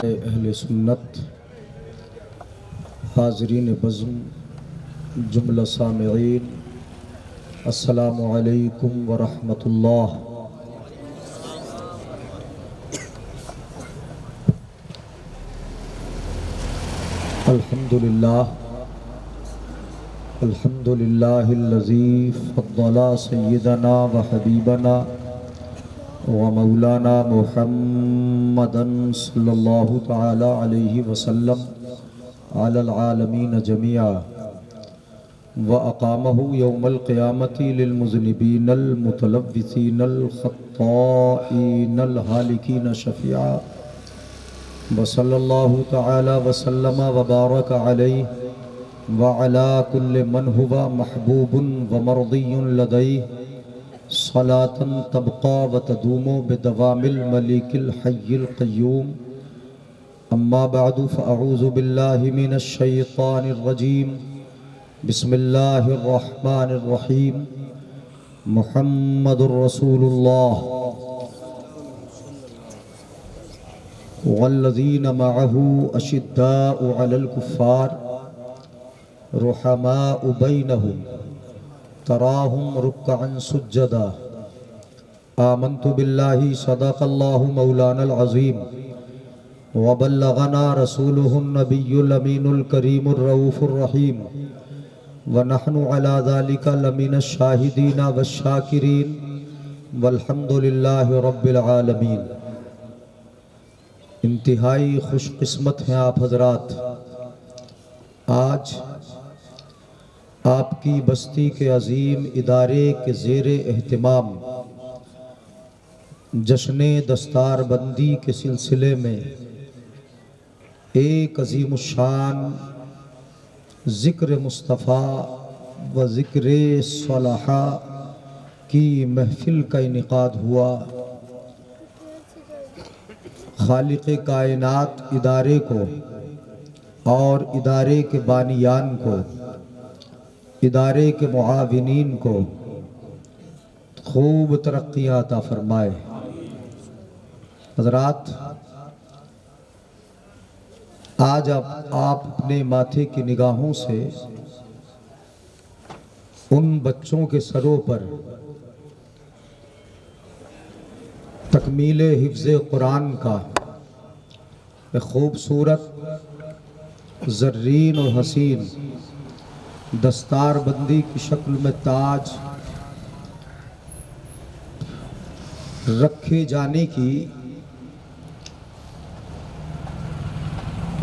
اہل سنت، حاضرین بزم، جملہ سامعین، السلام علیکم ورحمۃ اللہ۔ الحمد للہ الذی فضل سیدنا وحبیبنا ومولانا محمدا صلی اللہ تعالی علیہ وسلم علی العالمین جميعا واقامہ یوم القیامۃ للمذنبین المتلوثین الخطائین الہالکین شفیعا وصلی اللہ تعالی وسلم وبارک علیہ وعلى كل من هو محبوب ومرضی لدیہ صلاة تبقى وتدوم بدوام الملك الحي القيوم اما بعد فاعوذ بالله من الشيطان الرجيم بسم الله الرحمن الرحيم محمد رسول الله والذين معه أشداء على الكفار رحماء بينهم تراهم ركعا سجدا آمنت بالله صدق الله مولانا العظيم وبلغنا رسوله النبي الأمين الكريم الرؤوف الرحيم ونحن على ذلك لمن الشاهدين والشاكرين والحمد لله رب العالمين۔ انتہائی خوش قسمت ہیں آپ حضرات، آج آپ کی بستی کے عظیم ادارے کے زیر اہتمام جشن دستار بندی کے سلسلے میں ایک عظیم الشان ذکر مصطفیٰ و ذکر صلاحہ کی محفل کا انعقاد ہوا۔ خالق کائنات ادارے کو اور ادارے کے بانیان کو، ادارے کے معاونین کو خوب ترقیاں عطا فرمائے۔ حضرات، آج آپ اپنے ماتھے کی نگاہوں سے ان بچوں کے سروں پر تکمیل حفظ قرآن کا ایک خوبصورت زرین اور حسین دستار بندی کی شکل میں تاج رکھے جانے کی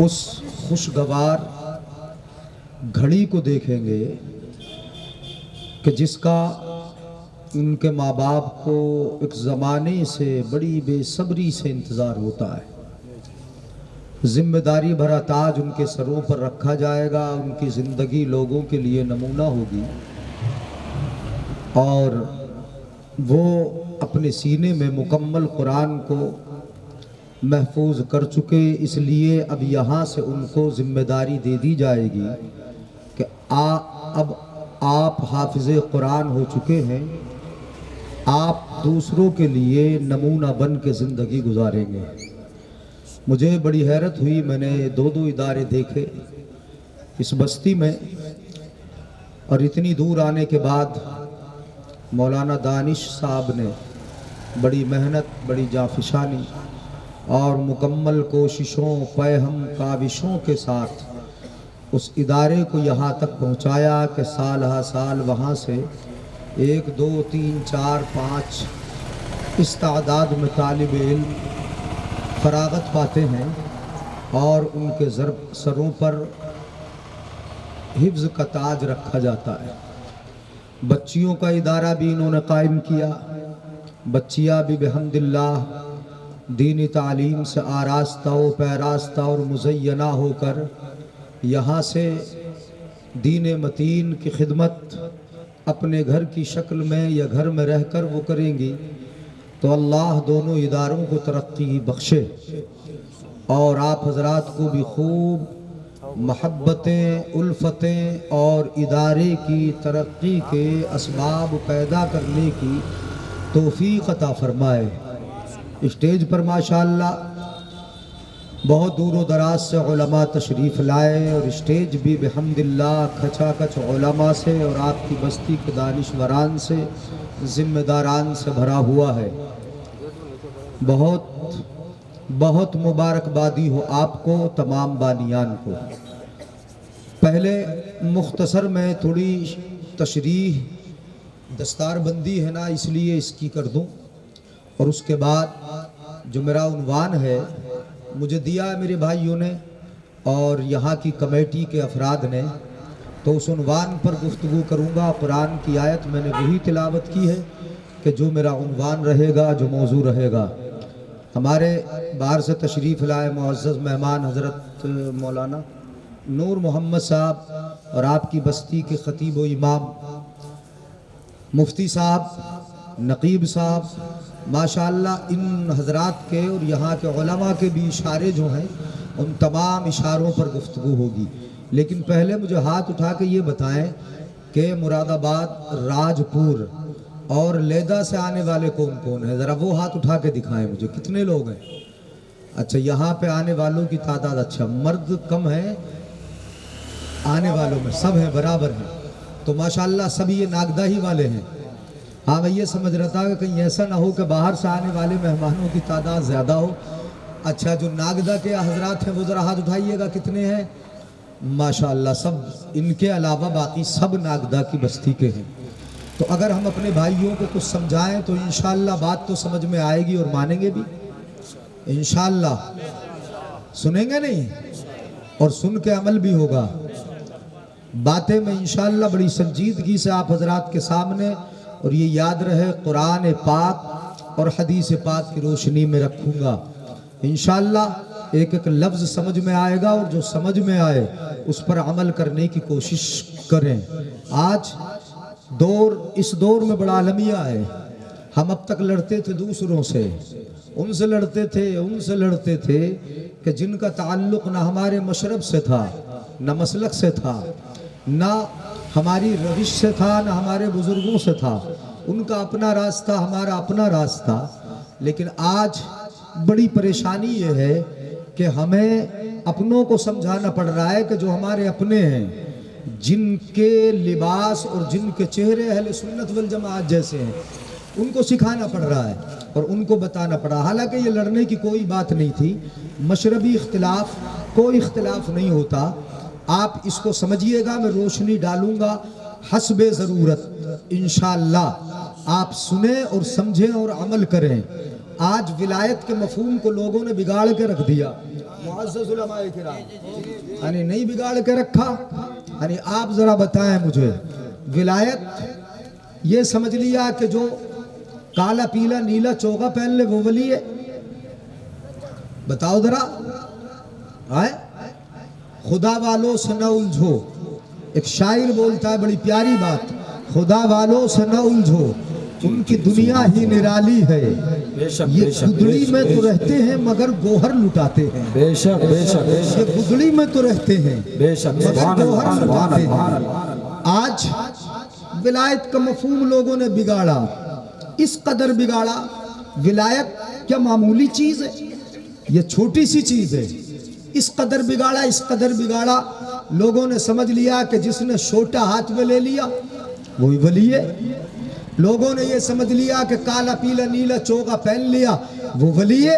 اس خوشگوار گھڑی کو دیکھیں گے کہ جس کا ان کے ماں باپ کو ایک زمانے سے بڑی بے صبری سے انتظار ہوتا ہے۔ ذمہ داری بھرا تاج ان کے سروں پر رکھا جائے گا، ان کی زندگی لوگوں کے لیے نمونہ ہوگی اور وہ اپنے سینے میں مکمل قرآن کو محفوظ کر چکے، اس لیے اب یہاں سے ان کو ذمہ داری دے دی جائے گی کہ اب آپ حافظ قرآن ہو چکے ہیں، آپ دوسروں کے لیے نمونہ بن کے زندگی گزاریں گے۔ مجھے بڑی حیرت ہوئی، میں نے دو ادارے دیکھے اس بستی میں، اور اتنی دور آنے کے بعد مولانا دانش صاحب نے بڑی محنت، بڑی جانفشانی اور مکمل کوششوں، پیہم کاوشوں کے ساتھ اس ادارے کو یہاں تک پہنچایا کہ سال ہا سال وہاں سے 1 2 3 4 5 اس تعداد میں طالب علم فراغت پاتے ہیں اور ان کے سروں پر حفظ کا تاج رکھا جاتا ہے۔ بچیوں کا ادارہ بھی انہوں نے قائم کیا، بچیاں بھی بحمد اللہ دینی تعلیم سے آراستہ و پیراستہ اور مزینہ ہو کر یہاں سے دین متین کی خدمت اپنے گھر کی شکل میں یا گھر میں رہ کر وہ کریں گی، تو اللہ دونوں اداروں کو ترقی بخشے اور آپ حضرات کو بھی خوب محبتیں، الفتیں اور ادارے کی ترقی کے اسباب پیدا کرنے کی توفیق عطا فرمائے۔ اسٹیج پر ماشاءاللہ بہت دور و دراز سے علماء تشریف لائے اور اسٹیج بھی بحمداللہ کھچا کچ علماء سے اور آپ کی بستی کے دانشوران سے ذمہ داران سے بھرا ہوا ہے۔ بہت بہت مبارکبادی ہو آپ کو، تمام بانیان کو۔ پہلے مختصر میں تھوڑی تشریح دستار بندی ہے نا، اس لیے اس کی کر دوں، اور اس کے بعد جو میرا عنوان ہے مجھے دیا ہے میرے بھائیوں نے اور یہاں کی کمیٹی کے افراد نے، تو اس عنوان پر گفتگو کروں گا۔ قرآن کی آیت میں نے وہی تلاوت کی ہے کہ جو میرا عنوان رہے گا، جو موضوع رہے گا۔ ہمارے باہر سے تشریف لائے معزز مہمان حضرت مولانا نور محمد صاحب اور آپ کی بستی کے خطیب و امام مفتی صاحب، نقیب صاحب، ماشاءاللہ ان حضرات کے اور یہاں کے علماء کے بھی اشارے جو ہیں ان تمام اشاروں پر گفتگو ہوگی۔ لیکن پہلے مجھے ہاتھ اٹھا کے یہ بتائیں کہ مراد آباد، راجپور اور لیدہ سے آنے والے کون کون ہیں؟ ذرا وہ ہاتھ اٹھا کے دکھائیں مجھے، کتنے لوگ ہیں؟ اچھا، یہاں پہ آنے والوں کی تعداد، اچھا مرد کم ہے آنے والوں میں، سب ہیں برابر ہیں، تو ماشاءاللہ سب یہ ناگدہ ہی والے ہیں۔ ہاں میں یہ سمجھ رہا تھا کہ کہیں ایسا نہ ہو کہ باہر سے آنے والے مہمانوں کی تعداد زیادہ ہو۔ اچھا، جو ناگدہ کے حضرات ہیں وہ ذرا ہاتھ اٹھائیے گا، کتنے ہیں؟ ماشاءاللہ سب، ان کے علاوہ باقی سب ناگدہ کی بستی کے ہیں۔ تو اگر ہم اپنے بھائیوں کو کچھ سمجھائیں تو انشاءاللہ بات تو سمجھ میں آئے گی اور مانیں گے بھی انشاءاللہ۔ سنیں گے نہیں؟ اور سن کے عمل بھی ہوگا۔ باتیں میں انشاءاللہ بڑی سنجیدگی سے آپ حضرات کے سامنے، اور یہ یاد رہے قرآن پاک اور حدیث پاک کی روشنی میں رکھوں گا انشاءاللہ۔ ایک ایک لفظ سمجھ میں آئے گا، اور جو سمجھ میں آئے اس پر عمل کرنے کی کوشش کریں۔ آج اس دور میں بڑا المیہ ہے۔ ہم اب تک لڑتے تھے دوسروں سے، ان سے لڑتے تھے کہ جن کا تعلق نہ ہمارے مشرب سے تھا، نہ مسلک سے تھا، نہ ہماری روش سے تھا، نہ ہمارے بزرگوں سے تھا۔ ان کا اپنا راستہ، ہمارا اپنا راستہ۔ لیکن آج بڑی پریشانی یہ ہے کہ ہمیں اپنوں کو سمجھانا پڑ رہا ہے کہ جو ہمارے اپنے ہیں، جن کے لباس اور جن کے چہرے اہل سنت والجماعت جیسے ہیں، ان کو سکھانا پڑ رہا ہے اور ان کو بتانا پڑا۔ حالانکہ یہ لڑنے کی کوئی بات نہیں تھی، مشربی اختلاف کوئی اختلاف نہیں ہوتا۔ آپ اس کو سمجھیے گا، میں روشنی ڈالوں گا حسب ضرورت انشاءاللہ۔ آپ سنیں اور سمجھیں اور عمل کریں۔ آج ولایت کے مفہوم کو لوگوں نے بگاڑ کے رکھ دیا۔ معزز علماء کرام، یعنی نہیں بگاڑ کے رکھا، یعنی آپ ذرا بتائیں مجھے، ولایت یہ سمجھ لیا کہ جو کالا پیلا نیلا چوغا پہن لے وہ ولی ہے؟ بتاؤ ذرا۔ خدا والوں سے نہ الجھو، ایک شاعر بولتا ہے بڑی پیاری بات، خدا والوں سے نہ الجھو، ان کی دنیا ہی نرالی ہے، یہ گدڑی میں تو رہتے ہیں مگر گوہر لٹاتے ہیں۔ بے شک بے شک، یہ گدڑی میں تو رہتے ہیں مگر گوہر لٹاتے ہیں۔ آج ولایت کا مفہوم لوگوں نے بگاڑا، اس قدر بگاڑا۔ ولایت کیا معمولی چیز ہے؟ یہ چھوٹی سی چیز ہے۔ اس قدر بگاڑا لوگوں نے سمجھ لیا کہ جس نے شوٹا ہاتھ میں لے لیا وہی ولی ہے۔ لوگوں نے یہ سمجھ لیا کہ کالا پیلا نیلا چوغا پہن لیا وہ ولی ہے۔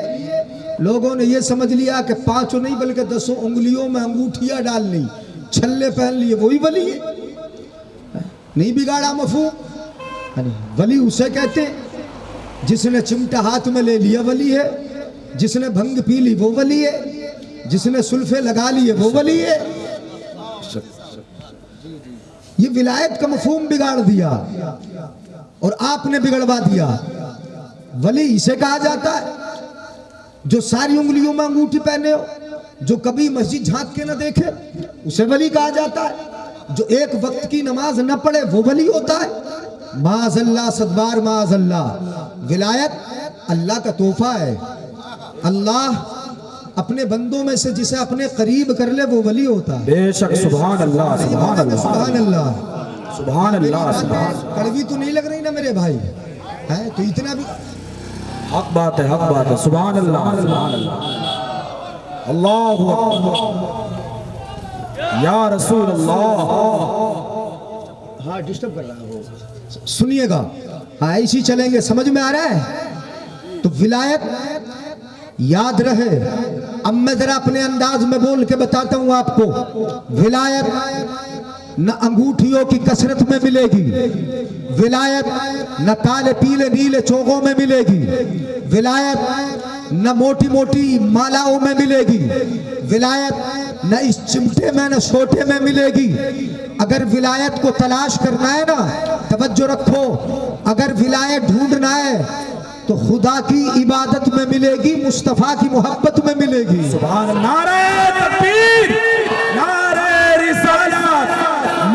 لوگوں نے یہ سمجھ لیا کہ 5 نہیں بلکہ 10 انگلیوں میں انگوٹھیاں ڈال لی، چھلے پہن لیے وہی ولی ہے۔ نہیں بگاڑا مفہوم؟ ولی اسے کہتے ہیں جس نے چمٹا ہاتھ میں لے لیا ولی ہے، جس نے بھنگ پی لی وہ ولی ہے، جس نے سلفے لگا لیے وہ ولی ہے۔ یہ ولایت کا مفہوم بگاڑ دیا اور آپ نے بگڑوا دیا۔ ولی اسے کہا جاتا ہے جو ساری انگلیوں میں انگوٹھی پہنے ہو، جو کبھی مسجد جھانک کے نہ دیکھے اسے ولی کہا جاتا ہے، جو ایک وقت کی نماز نہ پڑھے وہ ولی ہوتا ہے۔ معاذ اللہ، صدبار معاذ اللہ۔ ولایت اللہ کا تحفہ ہے۔ اللہ اپنے بندوں میں سے جسے اپنے قریب کر لے وہ ولی ہوتا ہے۔ بے شک، سبحان اللہ سبحان اللہ سبحان اللہ سبحان اللہ سبحان اللہ۔ کڑوی تو نہیں لگ رہی نا میرے بھائی؟ ہے تو اتنا بھی حق بات ہے، حق بات ہے، سبحان اللہ سبحان اللہ۔ اللہ اکبر یا رسول اللہ. ہاں ڈسٹرب کر رہا ہے وہ. سنیے گا, ہاں ایسی چلیں گے, سمجھ میں آ رہا ہے؟ تو ولایت یاد رہے. اب میں ذرا اپنے انداز میں بول کے بتاتا ہوں آپ کو. ولایت نہ انگوٹھیوں کی کثرت میں ملے گی, ولایت نہ کالے پیلے نیلے چوغوں میں ملے گی, ولایت نہ موٹی موٹی مالاؤں میں ملے گی, ولایت نہ اس چمٹے میں نہ چھوٹے میں ملے گی. اگر ولایت کو تلاش کرنا ہے نا, توجہ رکھو, اگر ولایت ڈھونڈنا ہے تو خدا کی عبادت میں ملے گی, مصطفیٰ کی محبت میں ملے گی. سبحان اللہ. نعرہ تکبیر, نعرہ رسالت,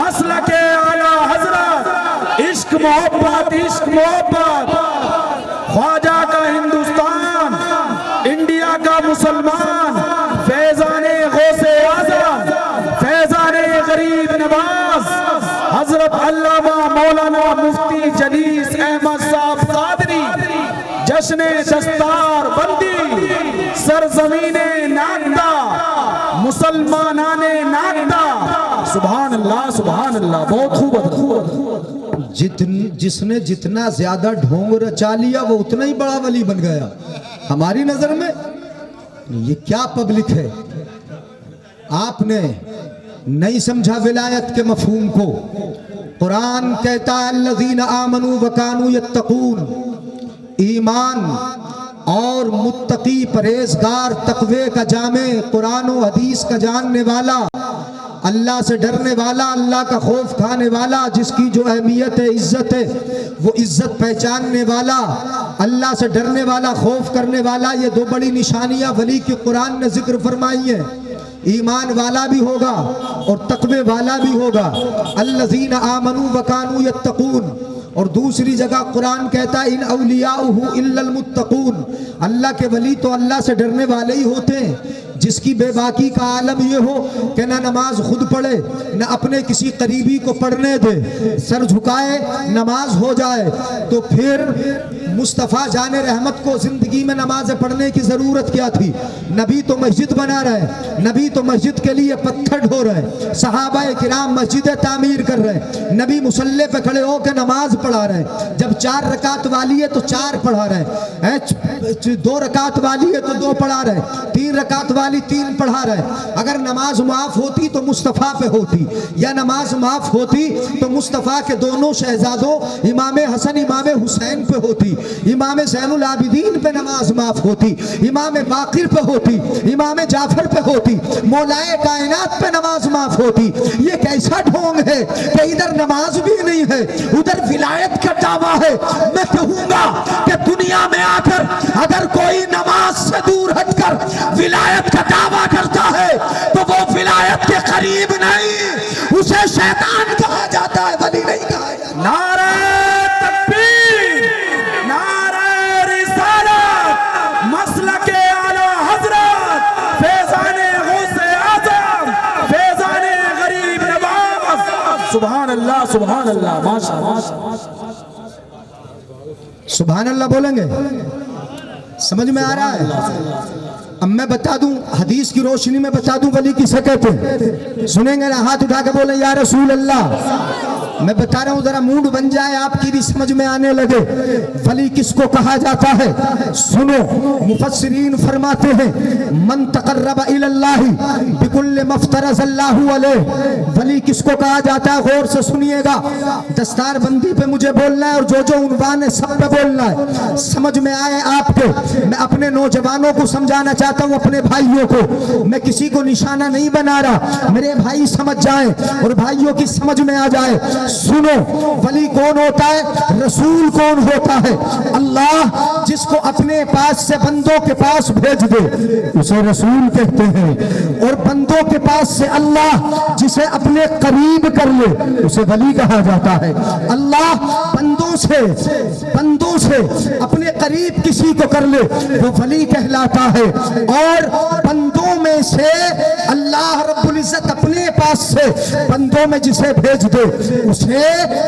مسلک اعلی حضرت, عشق محبت, عشق محبت, خواجہ کا ہندوستان, انڈیا کا مسلمان, فیضان غوث اعظم, فیضان غریب نواز, حضرت علامہ مولانا مفتی جلیس احمد صاحب قادری, جشن دستار بندی, سرزمین ناگدہ, مسلمانان ناگدہ. سبحان اللہ, سبحان اللہ. بہت خوب. جس نے جتنا زیادہ ڈھونگ رچا لیا وہ اتنا ہی بڑا ولی بن گیا ہماری نظر میں. یہ کیا پبلک ہے, آپ نے نہیں سمجھا ولایت کے مفہوم کو. قرآن کہتا ہے الذین آمنوا وکانوا یتقون, ایمان اور متقی پرہیزگار تقوی کا جامع, قرآن و حدیث کا جاننے والا, اللہ سے ڈرنے والا, اللہ کا خوف کھانے والا, جس کی جو اہمیت ہے عزت ہے وہ عزت پہچاننے والا, اللہ سے ڈرنے والا, خوف کرنے والا. یہ دو بڑی نشانیاں ولی کی قرآن نے ذکر فرمائی ہیں. ایمان والا بھی ہوگا اور تقوی والا بھی ہوگا. الذین آمنوا وکانوا یتقون. اور دوسری جگہ قرآن کہتا ہے ان اولیاؤہ الا المتقون, اللہ کے ولی تو اللہ سے ڈرنے والے ہی ہوتے ہیں. جس کی بے باکی کا عالم یہ ہو کہ نہ نماز خود پڑھے نہ اپنے کسی قریبی کو پڑھنے دے, سر جھکائے نماز ہو جائے, تو پھر مصطفیٰ جان رحمت کو زندگی میں نمازیں پڑھنے کی ضرورت کیا تھی؟ نبی تو مسجد بنا رہے, نبی تو مسجد کے لیے پتھر ڈھو رہے, صحابہ کرام مسجدیں تعمیر کر رہے, نبی مصلی پہ کھڑے ہو کے نماز پڑھا رہے. جب 4 رکعت والی ہے تو 4 پڑھا رہے, 2 رکعت والی ہے تو 2 پڑھا رہے, 3 رکعت والی 3 پڑھا رہے. اگر نماز معاف ہوتی تو مصطفیٰ پہ ہوتی, یا نماز معاف ہوتی تو مصطفیٰ کے دونوں شہزادوں امام حسن امام حسین پہ ہوتی, امام زین العابدین پہ نماز معاف ہوتی, امام باقر پہ ہوتی, امام جعفر پہ ہوتی, مولائے کائنات پہ نماز معاف ہوتی. یہ کیسا ڈھونگ ہے کہ ادھر نماز بھی نہیں ہے ادھر ولایت کا دعویٰ ہے. میں کہوں گا کہ دنیا میں آ کر اگر کوئی نماز سے دور ہٹ کر ولایت کا دعویٰ کرتا ہے تو وہ ولایت کے قریب نہیں, اسے شیطان کہا جاتا ہے, ولی نہیں کہا جاتا. نعرہ تکبیر, نعرہ رسالت, مسلک اعلی حضرت, فیضان غوث اعظم, فیضان غریب نواز. سبحان اللہ, سبحان اللہ, ماشاء اللہ. سبحان اللہ بولیں گے, سمجھ میں آ رہا ہے؟ اب میں بتا دوں, حدیث کی روشنی میں بتا دوں ولی کسے کہتے ہیں. سنیں گے نا, ہاتھ اٹھا کے بولیں یا رسول اللہ. میں بتا رہا ہوں ذرا موڈ بن جائے, آپ کی بھی سمجھ میں آنے لگے. ولی کس کو کہا جاتا ہے سنو, مفسرین فرماتے ہیں من تقرب الی اللہ بکل ما افترض اللہ علیہ. ولی کس کو کہا جاتا ہے غور سے سنیے گا, دستار بندی پہ مجھے بولنا ہے اور جو عنوان ہے سب پہ بولنا ہے, سمجھ میں آئے آپ کو. میں اپنے نوجوانوں کو سمجھانا چاہتا ہوں, اپنے بھائیوں کو, میں کسی کو نشانہ نہیں بنا رہا, میرے بھائی سمجھ جائیں اور بھائیوں کی سمجھ میں آ جائے. سنو, ولی کون ہوتا ہے, رسول کون ہوتا ہے؟ اللہ جس کو اپنے پاس سے بندوں کے پاس بھیج دے اسے رسول کہتے ہیں, اور بندوں کے پاس سے اللہ جسے اپنے قریب کر لے اسے ولی کہا جاتا ہے. اللہ بندوں سے اپنے قریب کسی کو کر لے وہ ولی کہلاتا ہے, اور بندوں میں سے اللہ رب العزت اپنے پاس سے بندوں میں جسے بھیج دے اسے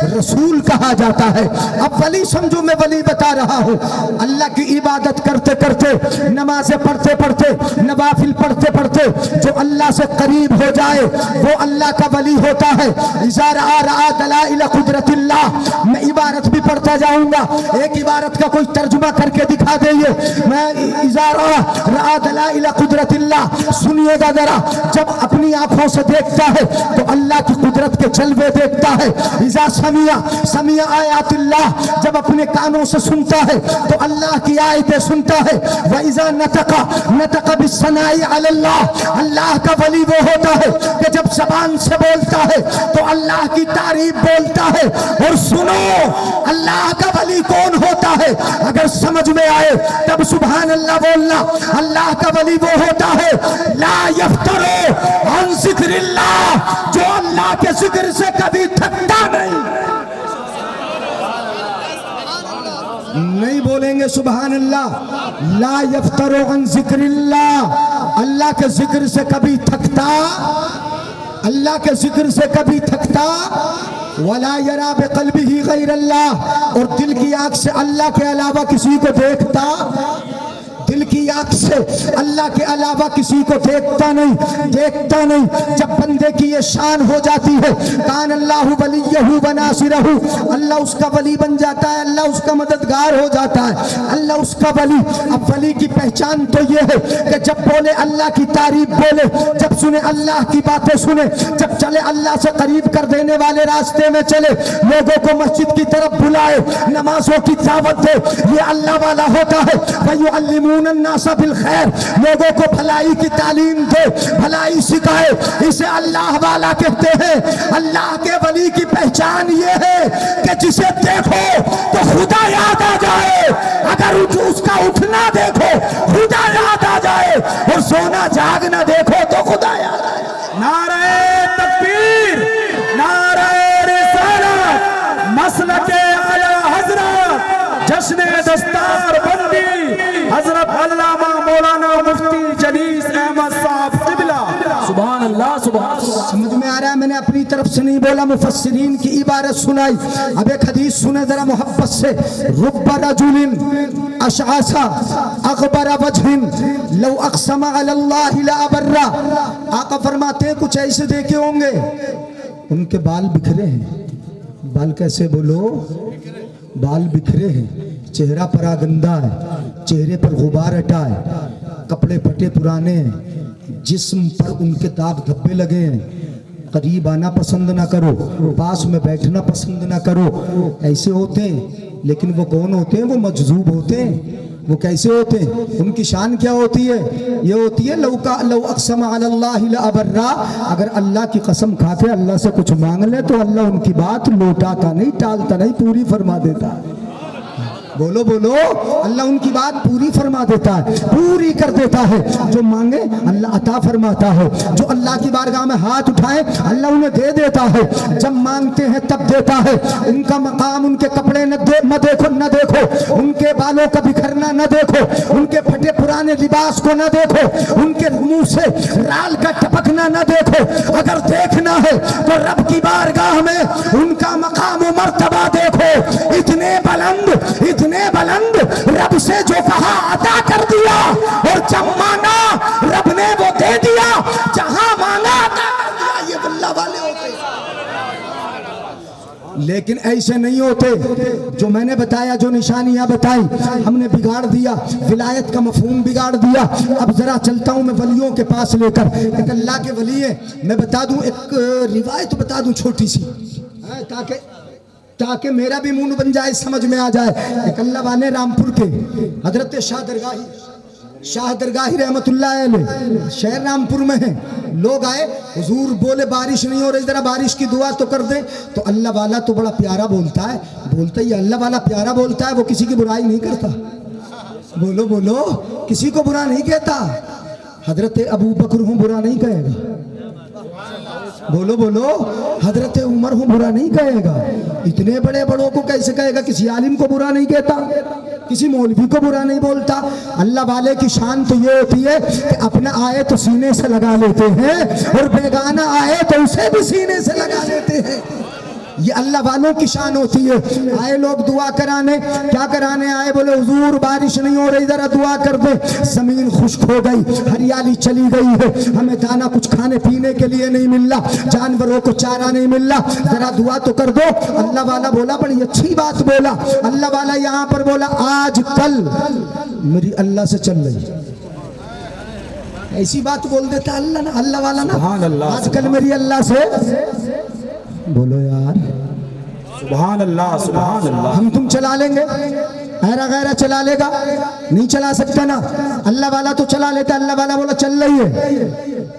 رسول کہا جاتا ہے۔ اب ولی سمجھو، میں ولی بتا رہا ہوں، اللہ کی عبادت کرتے کرتے، نمازیں پڑھتے پڑھتے، نوافل پڑھتے پڑھتے جو اللہ سے قریب ہو جائے وہ اللہ کا ولی ہوتا ہے۔ اذا رأى دلائل قدرت اللہ، میں عبارت بھی پڑھتا جاؤں گا، ایک عبارت کا کوئی ترجمہ کر کے دکھا دئیے۔ میں اذا رأى دلائل قدرت اللہ، سنیے گا ذرا، جب اپنی آنکھوں سے دیکھتا ہے تو اللہ کی قدرت کے جلوے دیکھتا ہے۔ اذا سمع آیات اللہ، جب اپنے کانوں سے سنتا ہے تو اللہ کی آیتیں سنتا ہے۔ وَإِذَا نَطَقَ بِالثَّنَاءِ عَلَى اللَّهِ، اللہ کا ولی وہ ہوتا ہے کہ جب زبان سے بولتا ہے تو اللہ کی تعریف بولتا ہے۔ اور سنو، اللہ کا ولی کون ہوتا ہے؟ اگر سمجھ میں آئے تب سبحان اللہ بولنا۔ اللہ کا ولی وہ ہوتا ہے لا یفترو عن ذکر اللہ، جو اللہ کے ذکر سے کبھی تھکتا نہیں بولیں گے سبحان اللہ۔ لا یفترو عن ذکر اللہ، اللہ کے ذکر سے کبھی تھکتا، اللہ کے ذکر سے کبھی تھکتا۔ ولا یرا بقلبہ غیر اللہ، اور دل کی آنکھ سے اللہ کے علاوہ کسی کو دیکھتا، دل کی آنکھ سے اللہ کے علاوہ کسی کو دیکھتا نہیں۔ جب بندے کی یہ شان ہو جاتی ہے، کان اللہ ولیہ وناصرہ، اللہ اس کا ولی بن جاتا ہے، اللہ اس کا مددگار ہو جاتا ہے، اللہ اس کا ولی۔ اب ولی کی پہچان تو یہ ہے کہ جب بولے اللہ کی تعریف بولے، جب سنے اللہ کی باتیں سنے، جب چلے اللہ سے قریب کر دینے والے راستے میں چلے، لوگوں کو مسجد کی طرف بلائے، نمازوں کی دعوت دے، یہ اللہ والا ہوتا ہے۔ وَيُعَلِّمُونَ النَّاسَ بِالْخَيْرِ، لوگوں کو بھلائی کی تعلیم دے، بھلائی سکھائے، اسے اللہ والا کہتے ہیں۔ اللہ کے ولی کی پہچان یہ ہے کہ جسے دیکھو تو خدا یاد آ جائے، اگر اس کا اٹھنا دیکھو خدا یاد آ جائے، اور سونا جاگنا دیکھو تو خدا یاد آ جائے۔ نعرہ تکبیر، نعرہ رسالت، مسلک اعلی حضرت، جشن دستار بندی حضرت علامہ مولانا مفتی جلیس احمد صاحب قبلہ۔ سبحان اللہ، سبحان اللہ۔ سمجھ میں آ رہا ہے؟ میں نے اپنی طرف سے نہیں بولا، مفسرین کی عبارت سنائی۔ اب ایک حدیث سنے ذرا محبت سے۔ رب رجل اشعث اغبر وجہ لو اقسم علی اللہ لابر، آقا فرماتے ہیں کچھ ایسے دیکھے ہوں گے ان کے بال بکھرے ہیں۔ بال کیسے بولو؟ بال بکھرے ہیں، چہرہ پرا گندہ ہے، چہرے پر غبار ہٹا ہے، کپڑے پھٹے پرانے ہیں، جسم پر ان کے داغ دھبے لگے ہیں۔ قریب آنا پسند نہ کرو، پاس میں بیٹھنا پسند نہ کرو۔ ایسے ہوتے ہیں، لیکن وہ کون ہوتے ہیں؟ وہ مجذوب ہوتے ہیں۔ وہ کیسے ہوتے ہیں؟ ان کی شان کیا ہوتی ہے؟ یہ ہوتی ہے لو اقسم علی اللہ لابرا، اگر اللہ کی قسم کھا کے اللہ سے کچھ مانگ لے تو اللہ ان کی بات لوٹاتا نہیں، ٹالتا نہیں، پوری فرما دیتا ہے۔ بولو بولو، اللہ ان کی بات پوری فرما دیتا ہے، پوری کر دیتا ہے۔ جو مانگے اللہ عطا فرماتا ہے، جو اللہ کی بارگاہ میں ہاتھ اٹھائے اللہ انہیں دے دیتا ہے، جب مانگتے ہیں تب دیتا ہے۔ ان کا مقام، ان کے کپڑے نہ دیکھو، ان کے بالوں کا بکھرنا نہ دیکھو، ان کے پھٹے پرانے لباس کو نہ دیکھو، ان کے منہ سے رال کا ٹپکنا نہ دیکھو۔ اگر دیکھنا ہے تو رب کی بارگاہ میں ان کا مقام و مرتبہ دیکھو، اتنے بلند رب سے جو کہا عطا کر دیا، اور جب مانگا رب نے وہ دے دیا، جہاں مانگا عطا کر دیا۔ یہ اللہ والے ہوتے ہیں، لیکن ایسے نہیں ہوتے۔ جو میں نے بتایا، جو نشانیاں بتائی، ہم نے بگاڑ دیا، ولایت کا مفہوم بگاڑ دیا۔ اب ذرا چلتا ہوں میں ولیوں کے پاس لے کر، ایک اللہ کے ولی ہے، میں بتا دوں، ایک روایت بتا دوں چھوٹی سی، تاکہ میرا بھی منہ بن جائے، سمجھ میں آ جائے۔ ایک اللہ والے رامپور کے حضرت شاہ درگاہی رحمت اللہ علیہ، شہر رامپور میں ہیں۔ لوگ آئے، حضور بولے بارش نہیں ہو رہی، ذرا بارش کی دعا تو کر دیں۔ تو اللہ والا تو بڑا پیارا بولتا ہے، یہ اللہ والا پیارا بولتا ہے، وہ کسی کی برائی نہیں کرتا۔ بولو بولو، کسی کو برا نہیں کہتا۔ حضرت ابو بکر ہوں برا نہیں کہے گا، بولو بولو، حضرت عمر ہوں برا نہیں کہے گا۔ اتنے بڑے بڑوں کو کیسے کہے گا؟ کسی عالم کو برا نہیں کہتا، کسی مولوی کو برا نہیں بولتا۔ اللہ والے کی شان تو یہ ہوتی ہے کہ اپنا آئے تو سینے سے لگا لیتے ہیں، اور بیگانہ آئے تو اسے بھی سینے سے لگا لیتے ہیں۔ یہ اللہ والوں کی شان ہوتی ہے. آئے لوگ دعا کرانے, کیا کرانے آئے؟ بولے حضور بارش نہیں ہو رہی, ذرا دعا کر دے. زمین خشک ہو گئی, ہریالی چلی گئی ہے, ہمیں دانا کچھ کھانے پینے کے لیے نہیں مل رہا, جانوروں کو چارہ نہیں مل رہا, ذرا دعا تو کر دو. اللہ والا بولا, بڑی اچھی بات بولا. اللہ والا یہاں پر بولا آج کل میری اللہ سے چل رہی. ایسی بات بول دیتا اللہ نا, اللہ والا نا, آج کل میری اللہ سے. بولو یار سبحان اللہ, سبحان اللہ. ہم تم چلا لیں گے, غیرہ غیرہ چلا لے گا, نہیں چلا سکتا نا. اللہ والا تو چلا لیتا. اللہ والا بولا چل رہی ہے.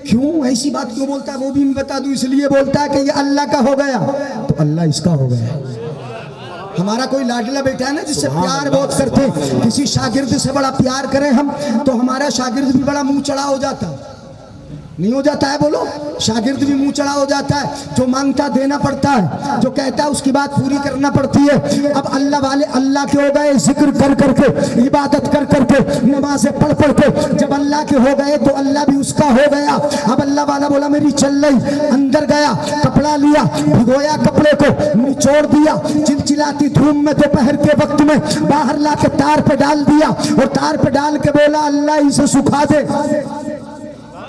کیوں ایسی بات کیوں بولتا ہے وہ بھی میں بتا دوں. اس لیے بولتا ہے کہ یہ اللہ کا ہو گیا تو اللہ اس کا ہو گیا. ہمارا کوئی لاڈلا بیٹا ہے نا جس سے پیار بہت کرتے ہیں, کسی شاگرد سے بڑا پیار کریں ہم تو ہمارا شاگرد بھی بڑا منہ چڑھا ہو جاتا, نہیں ہو جاتا ہے؟ بولو, شاگرد بھی منہ چڑھا ہو جاتا ہے. جو مانگتا دینا پڑتا ہے, جو کہتا ہے اس کی بات پوری کرنا پڑتی ہے. اب اللہ والے اللہ کے ہو گئے, ذکر کر کر کے, عبادت کر کر کے, نمازیں پڑھ پڑھ کے. جب اللہ کے ہو گئے تو اللہ بھی اس کا ہو گیا. اب اللہ والا بولا میری چل رہی. اندر گیا, کپڑا لیا, بھگویا کپڑے کو, نچوڑ دیا, چلچلاتی دھوپ میں دوپہر کے وقت میں باہر لا کے تار پہ ڈال دیا, اور تار پہ ڈال کے بولا اللہ اسے سکھا دے.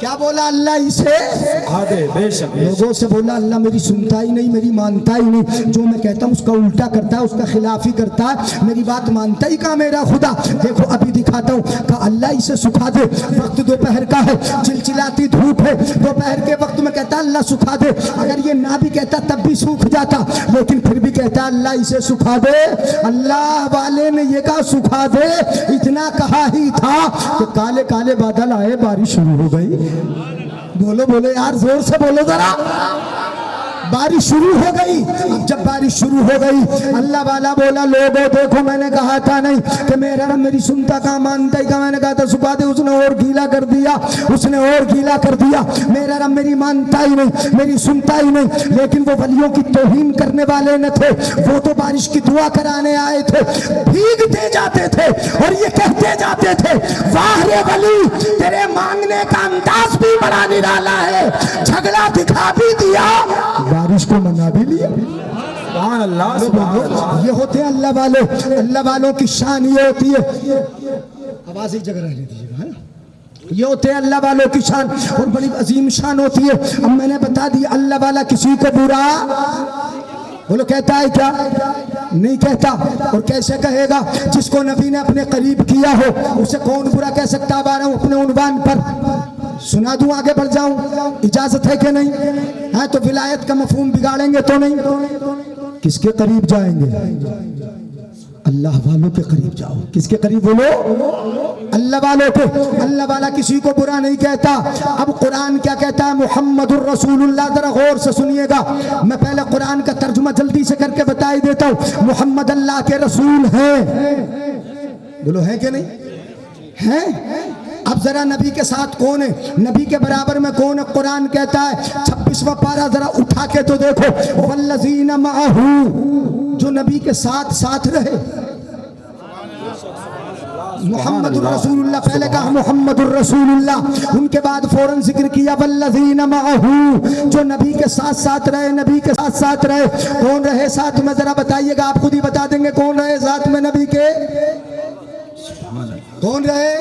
کیا بولا؟ اللہ اسے سکھا دے. بے شک. لوگوں سے بولا اللہ میری سنتا ہی نہیں, میری مانتا ہی نہیں, جو میں کہتا ہوں اس کا الٹا کرتا ہے, اس کا خلاف ہی کرتا ہے, میری بات مانتا ہی کہاں میرا خدا. دیکھو ابھی دکھاتا ہوں. کہا اللہ اسے سکھا دے. وقت دوپہر کا ہے, چلچلاتی دھوپ ہے, دوپہر کے وقت میں کہتا اللہ سکھا دے. اگر یہ نہ بھی کہتا تب بھی سوکھ جاتا, لیکن پھر بھی کہتا اللہ اسے سکھا دے. اللہ والے نے یہ کہا سکھا دے, اتنا کہا ہی تھا کہ کالے کالے بادل آئے, بارش شروع ہو گئی. بولو بولو یار, زور سے بولو ذرا. بارش شروع ہو گئی. اب جب بارش شروع ہو گئی اللہ والا بولا لوگوں دیکھو میں نے کہا تھا نہیں کہ میرا رب میری سنتا کہاں مانتا ہی کہاں, میں نے کہا تھا سکھا دے. اس نے اور گیلا کر دیا, اس نے اور گیلا کر دیا. میرا رب میری مانتا ہی نہیں, میری سنتا ہی نہیں. لیکن وہ ولیوں کی توہین کرنے والے نہ تھے, وہ تو بارش کی دعا کرانے آئے تھے. بھیگتے جاتے تھے اور یہ کہتے جاتے تھے واہ رے ولی تیرے مانگنے کا انداز بھی بڑا نرالا ہے, جھگڑا دکھا بھی دیا, بارش کو منا بھی لیا. سبحان اللہ, سبحان اللہ. یہ ہوتے ہیں اللہ والے. اللہ والوں کی شان یہ ہوتی ہے. آواز ایک جگہ رہنے دیجیے گا. یہ ہوتے ہیں اللہ والوں کی شان, اور بڑی عظیم شان ہوتی ہے. اب میں نے بتا دیا اللہ والا کسی کو برا بولو کہتا ہے کیا؟ نہیں کہتا. اور کیسے کہے گا؟ جس کو نبی نے اپنے قریب کیا ہو اسے کون برا کہہ سکتا؟ اب آ رہا ہوں اپنے عنوان پر, سنا دوں, آگے بڑھ جاؤں, اجازت ہے کہ نہیں ہے؟ تو ولایت کا مفہوم بگاڑیں گے تو نہیں. کس کے قریب جائیں گے؟ اللہ والوں کے قریب جاؤ. کس کے قریب بولو؟ اللہ والوں کے. اللہ والا کسی کو برا نہیں کہتا. اب قرآن کیا کہتا ہے؟ محمد الرسول اللہ. ذرا غور سے سنیے گا, میں پہلے قرآن کا ترجمہ جلدی سے کر کے بتا ہی دیتا ہوں. محمد اللہ کے رسول ہیں. بولو ہے کہ نہیں ہیں؟ اب ذرا نبی کے ساتھ کون ہے, نبی کے برابر میں کون ہے؟ قرآن کہتا ہے 26واں پارہ ذرا اٹھا کے تو دیکھو, والذین معہ, جو نبی کے ساتھ ساتھ رہے. محمد الرسول اللہ, پہلے کہا محمد الرسول اللہ, ان کے بعد فوراً ذکر کیا والذین معہ, جو نبی کے ساتھ ساتھ رہے. نبی کے ساتھ ساتھ رہے, کون رہے ساتھ میں ذرا بتائیے گا, آپ خود ہی بتا دیں گے کون رہے ساتھ میں نبی کے. کون رہے؟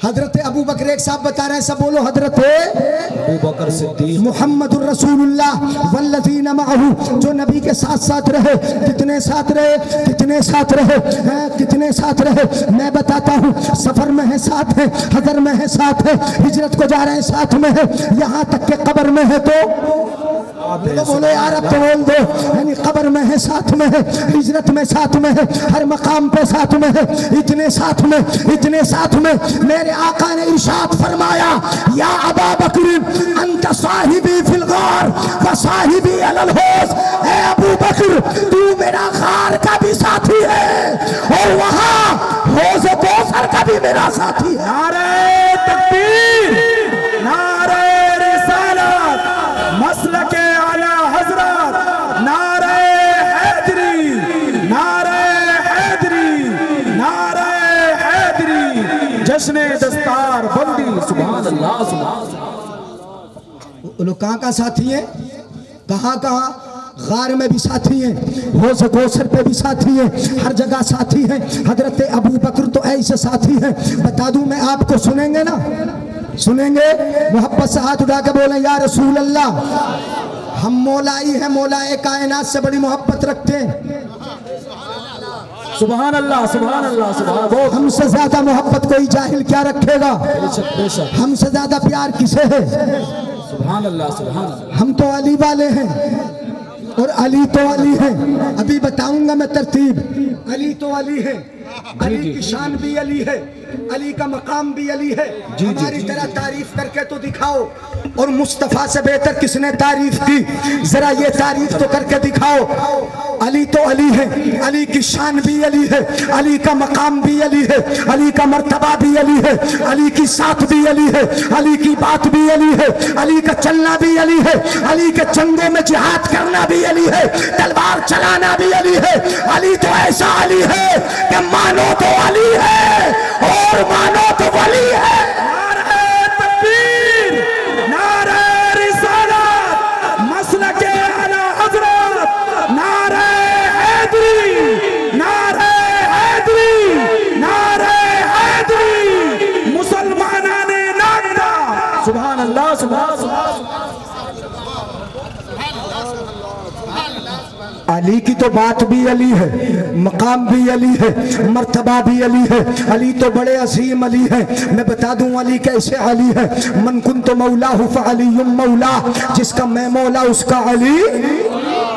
حضرت ابو بکر. ایک صاحب بتا رہے ہیں, سب بولو حضرت ابو بکر صدیق. محمد الرسول اللہ والذین معہ, جو نبی کے ساتھ ساتھ رہے. کتنے ساتھ رہے؟ کتنے ساتھ رہے؟ کتنے ساتھ رہے؟ میں بتاتا ہوں. سفر میں ہے ساتھ ہے, حضر میں ہے ساتھ ہے, ہجرت کو جا رہے ہیں ساتھ میں ہے, یہاں تک کہ قبر میں ہے. تو بولو یار اب تو بول دو. یعنی قبر میں ہے ساتھ میں ہے, ہجرت میں ساتھ میں ہے, ہر مقام پہ ساتھ میں ہے. اتنے ساتھ میں, اتنے ساتھ میں میرے آقا نے ارشاد فرمایا یا ابا بکر انت صاحبی فی الغار و صاحبی علی الحوض. اے ابو بکر تو میرا غار کا بھی ساتھی ہے اور وہاں حوض کوثر کا بھی میرا ساتھی ہے. نعرہ تکبیر, نعرہ رسالت, مسلک اعلی حضرت, نعرہ حیدری, نعرہ حیدری, نعرہ حیدری, جشن دستار بندی. سبحان اللہ, سبحان اللہ. وہ لوگ کہاں کا ساتھی ہیں؟ کہاں کہاں؟ غار میں بھی ساتھی ہیں، حوض کوثر پہ بھی ساتھی ہیں، ہر جگہ ساتھی ہیں۔ حضرت ابو بکر تو ایسے ساتھی ہیں، بتا دوں میں آپ کو، سنیں گے نا؟ سنیں گے؟ محبت سے ہاتھ اٹھا کے بولیں یا رسول اللہ، ہم مولائی ہیں، مولائے کائنات سے بڑی محبت رکھتے ہیں۔ سبحان اللہ سبحان اللہ سبحان اللہ۔ ہم سے زیادہ محبت کوئی جاہل کیا رکھے گا؟ بے شک بے شک، ہم سے زیادہ پیار کسے ہے؟ سبحان اللہ سبحان اللہ۔ ہم تو علی والے ہیں اور علی تو علی ہے۔ ابھی بتاؤں گا میں ترتیب۔ علی تو علی ہے، علی کی شان بھی علی ہے، علی کا مقام بھی علی ہے۔ ہماری طرح تعریف کر کے تو دکھاؤ، اور مصطفیٰ سے بہتر کس نے تعریف کی؟ ذرا یہ تعریف تو کر کے دکھاؤ۔ علی تو علی ہے، علی کی شان بھی علی ہے، علی کا مقام بھی علی ہے، علی کا مرتبہ بھی علی ہے، علی کی ساتھ بھی علی ہے، علی کی بات بھی علی ہے، علی کا چلنا بھی علی ہے، علی کے جنگوں میں جہاد کرنا بھی علی ہے، تلوار چلانا بھی علی ہے۔ علی تو ایسا علی ہے کہ مانو تو علی ہے اور مانو تو ولی ہے۔ نعرہ تکبیر، نعرہ رسالت، مسلک اعلی حضرت، نعرہ حیدری، نعرہ حیدری، نعرہ حیدری، مسلمانان ناگرا۔ سبحان اللہ سبحان اللہ۔ علی کی تو بات بھی علی ہے، مقام بھی علی ہے، مرتبہ بھی علی ہے۔ علی تو بڑے عظیم علی ہیں۔ میں بتا دوں علی کیسے علی ہے۔ من کنت مولاہ فعلی مولا، جس کا میں مولا اس کا علی۔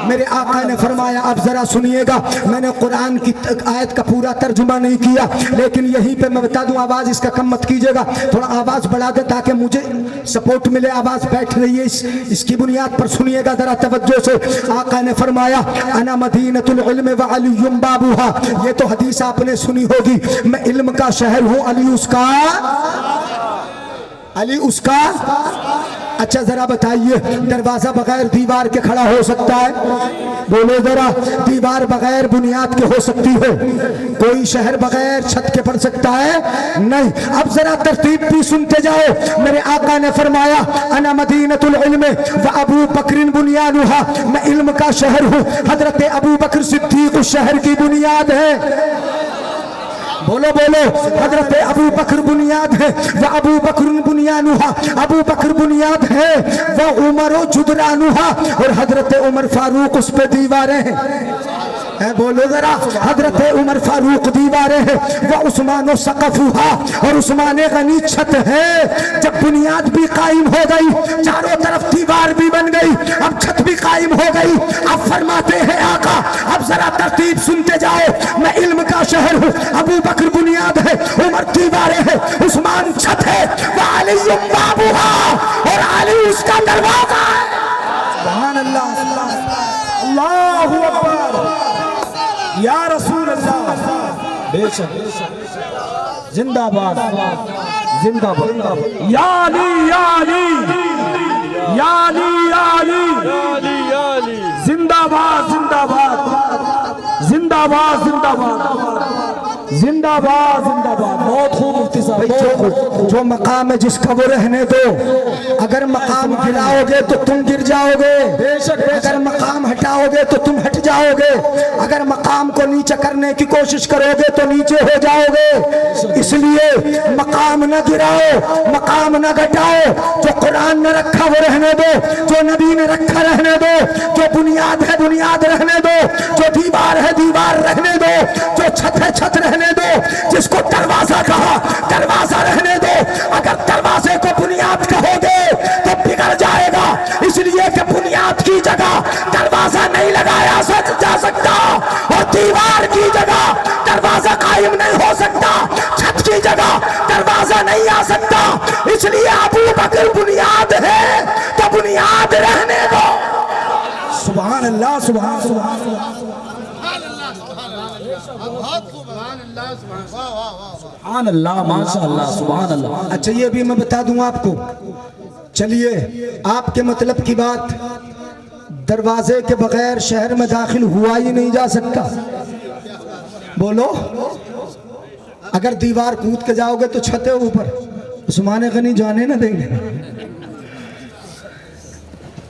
میرے آقا نے فرمایا، اب ذرا سنیے گا، میں نے قرآن کی آیت کا پورا ترجمہ نہیں کیا، لیکن یہیں پہ میں بتا دوں، آواز اس کا کم مت کیجئے گا، تھوڑا آواز بڑھا دے تاکہ مجھے سپورٹ ملے۔ آواز بیٹھ رہی ہے، اس کی بنیاد پر سنیے گا ذرا توجہ سے۔ آقا نے فرمایا، انا مدینۃ العلم وعلی بابوہا، یہ تو حدیث آپ نے سنی ہوگی، میں علم کا شہر ہوں، علی اس کا، علی اس کا۔ اچھا ذرا بتائیے، دروازہ بغیر دیوار کے کھڑا ہو سکتا ہے؟ بولو ذرا، دیوار بغیر بنیاد کے ہو سکتی ہے؟ کوئی شہر بغیر چھت کے پڑ سکتا ہے؟ نہیں۔ اب ذرا ترتیب بھی سنتے جاؤ۔ میرے آقا نے فرمایا، انا مدینۃ العلم وابو بکر بنیانہا، میں علم کا شہر ہوں، حضرت ابو بکر صدیق اس شہر کی بنیاد ہے۔ بولو بولو، حضرت ابو بکر بنیاد ہے، وہ ابو بکر بنیانہا، ابو بکر بنیاد ہے، وہ عمر جدرانہا، اور حضرت عمر فاروق اس پہ دیواریں ہیں۔ بولو ذرا، حضرت عمر فاروق دیواریں ہیں، وہ عثمان سقفہا، اور عثمان غنی چھت ہے۔ جب بنیاد بھی قائم ہو گئی، چاروں طرف دیوار بھی بن گئی، اب چھت بھی قائم ہو گئی، اب فرماتے ہیں آقا، اب ذرا ترتیب سنتے جاؤ، میں علم کا شہر ہوں، ابو بکر بنیاد ہے، عمر دیواریں ہیں، عثمان چھت ہے، وعلی بابوہا، اور علی اس کا دروازہ ہے۔ سبحان اللہ، اللہ اکبر، یا رسول اللہ، بے شک زندہ باد زندہ باد، یا علی یا علی یا علی یا علی، زندہ باد زندہ باد زندہ باد زندہ باد زندہ باد زندہ باد۔ بہت خوب مفتی صاحب، بہت خوب۔ جو مقام ہے جس کا وہ رہنے دو، اگر مقام گراؤ گے تو تم گر جاؤ گے، اگر مقام ہٹاؤ گے تو تم ہٹ جاؤ گے، اگر مقام کو نیچے کرنے کی کوشش کرو گے تو نیچے ہو جاؤ گے۔ اس لیے مقام نہ گراؤ، مقام نہ گھٹاؤ، جو قرآن نے رکھا وہ رہنے دو، جو نبی نے رکھا رہنے دو، جو بنیاد ہے بنیاد رہنے دو، جو دیوار ہے دیوار رہنے دو، جو چھت ہے چھت رہنے دو، جس کو دروازہ کہا دروازہ رہنے دو۔ اگر دروازے کو بنیاد کہو گے تو بگڑ جائے گا، اس لیے کہ بنیاد کی جگہ دروازہ نہیں لگایا جا سکتا، اور دیوار کی جگہ دروازہ قائم نہیں ہو سکتا، چھت کی جگہ دروازہ نہیں آ سکتا۔ اس لیے ابو بکر بنیاد ہے تو بنیاد رہنے دو۔ سبحان اللہ سبحان اللہ سبحان اللہ، ماشاء اللہ، سبحان اللہ۔ اچھا یہ بھی میں بتا دوں آپ کو، چلیے آپ کے مطلب کی بات، دروازے کے بغیر شہر میں داخل ہوا ہی نہیں جا سکتا۔ بولو، اگر دیوار کود کے جاؤ گے تو چھت ہے اوپر، عثمان غنی جانے نہ دیں گے۔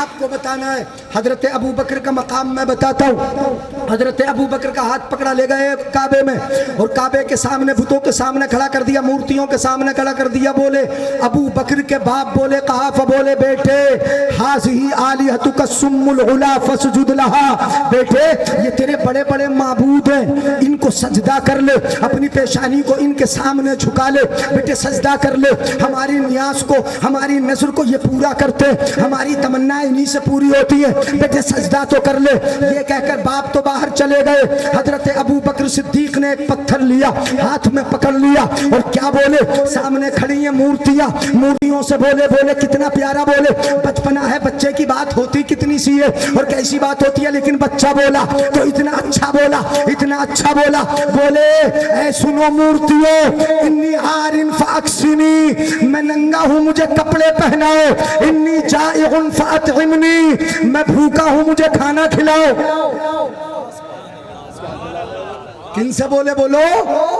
آپ کو بتانا ہے حضرت ابو بکر کا مقام میں بتاتا ہوں. حضرت ابو بکر کا ہاتھ پکڑا لے گئے کعبے میں اور کعبے کے سامنے بتوں کے سامنے کھڑا کر دیا, مورتیوں کے سامنے کھڑا کر دیا. بولے ابو بکر کے باپ بولے قحافہ بولے بیٹے ہاذہی آلہتک السم العلا فاسجد لہا, بیٹے یہ تیرے بڑے بڑے معبود ہیں ان کو سجدہ کر لے, اپنی پیشانی کو ان کے سامنے جھکا لے, بیٹے سجدہ کر لے. ہماری نیاز کو ہماری نظر کو یہ پورا کرتے, ہماری تمنا انہی سے پوری ہوتی ہے, بیٹے سجدہ تو کر لے. یہ کہہ کر باپ تو باہر چلے گئے. حضرت ابو بکر صدیق نے ایک پتھر لیا, ہاتھ میں پکڑ لیا اور کیا بولے, سامنے کھڑی ہیں مورتیاں, مورتیوں سے بولے کتنا پیارا, بولے بچپنا ہے, بچے کی بات ہوتی کتنی سی ہے اور کیسی بات ہوتی ہے, لیکن بچہ بولا تو اتنا اچھا بولا, اتنا اچھا بولا. بولے اے سنو مورتیوں, انی عارن فاکسنی, میں ننگا ہوں مجھے کپڑے پہناؤ, انی جائع فاطعمنی, میں بھوکا ہوں مجھے کھانا کھلاؤ. کن سے بولے بولو,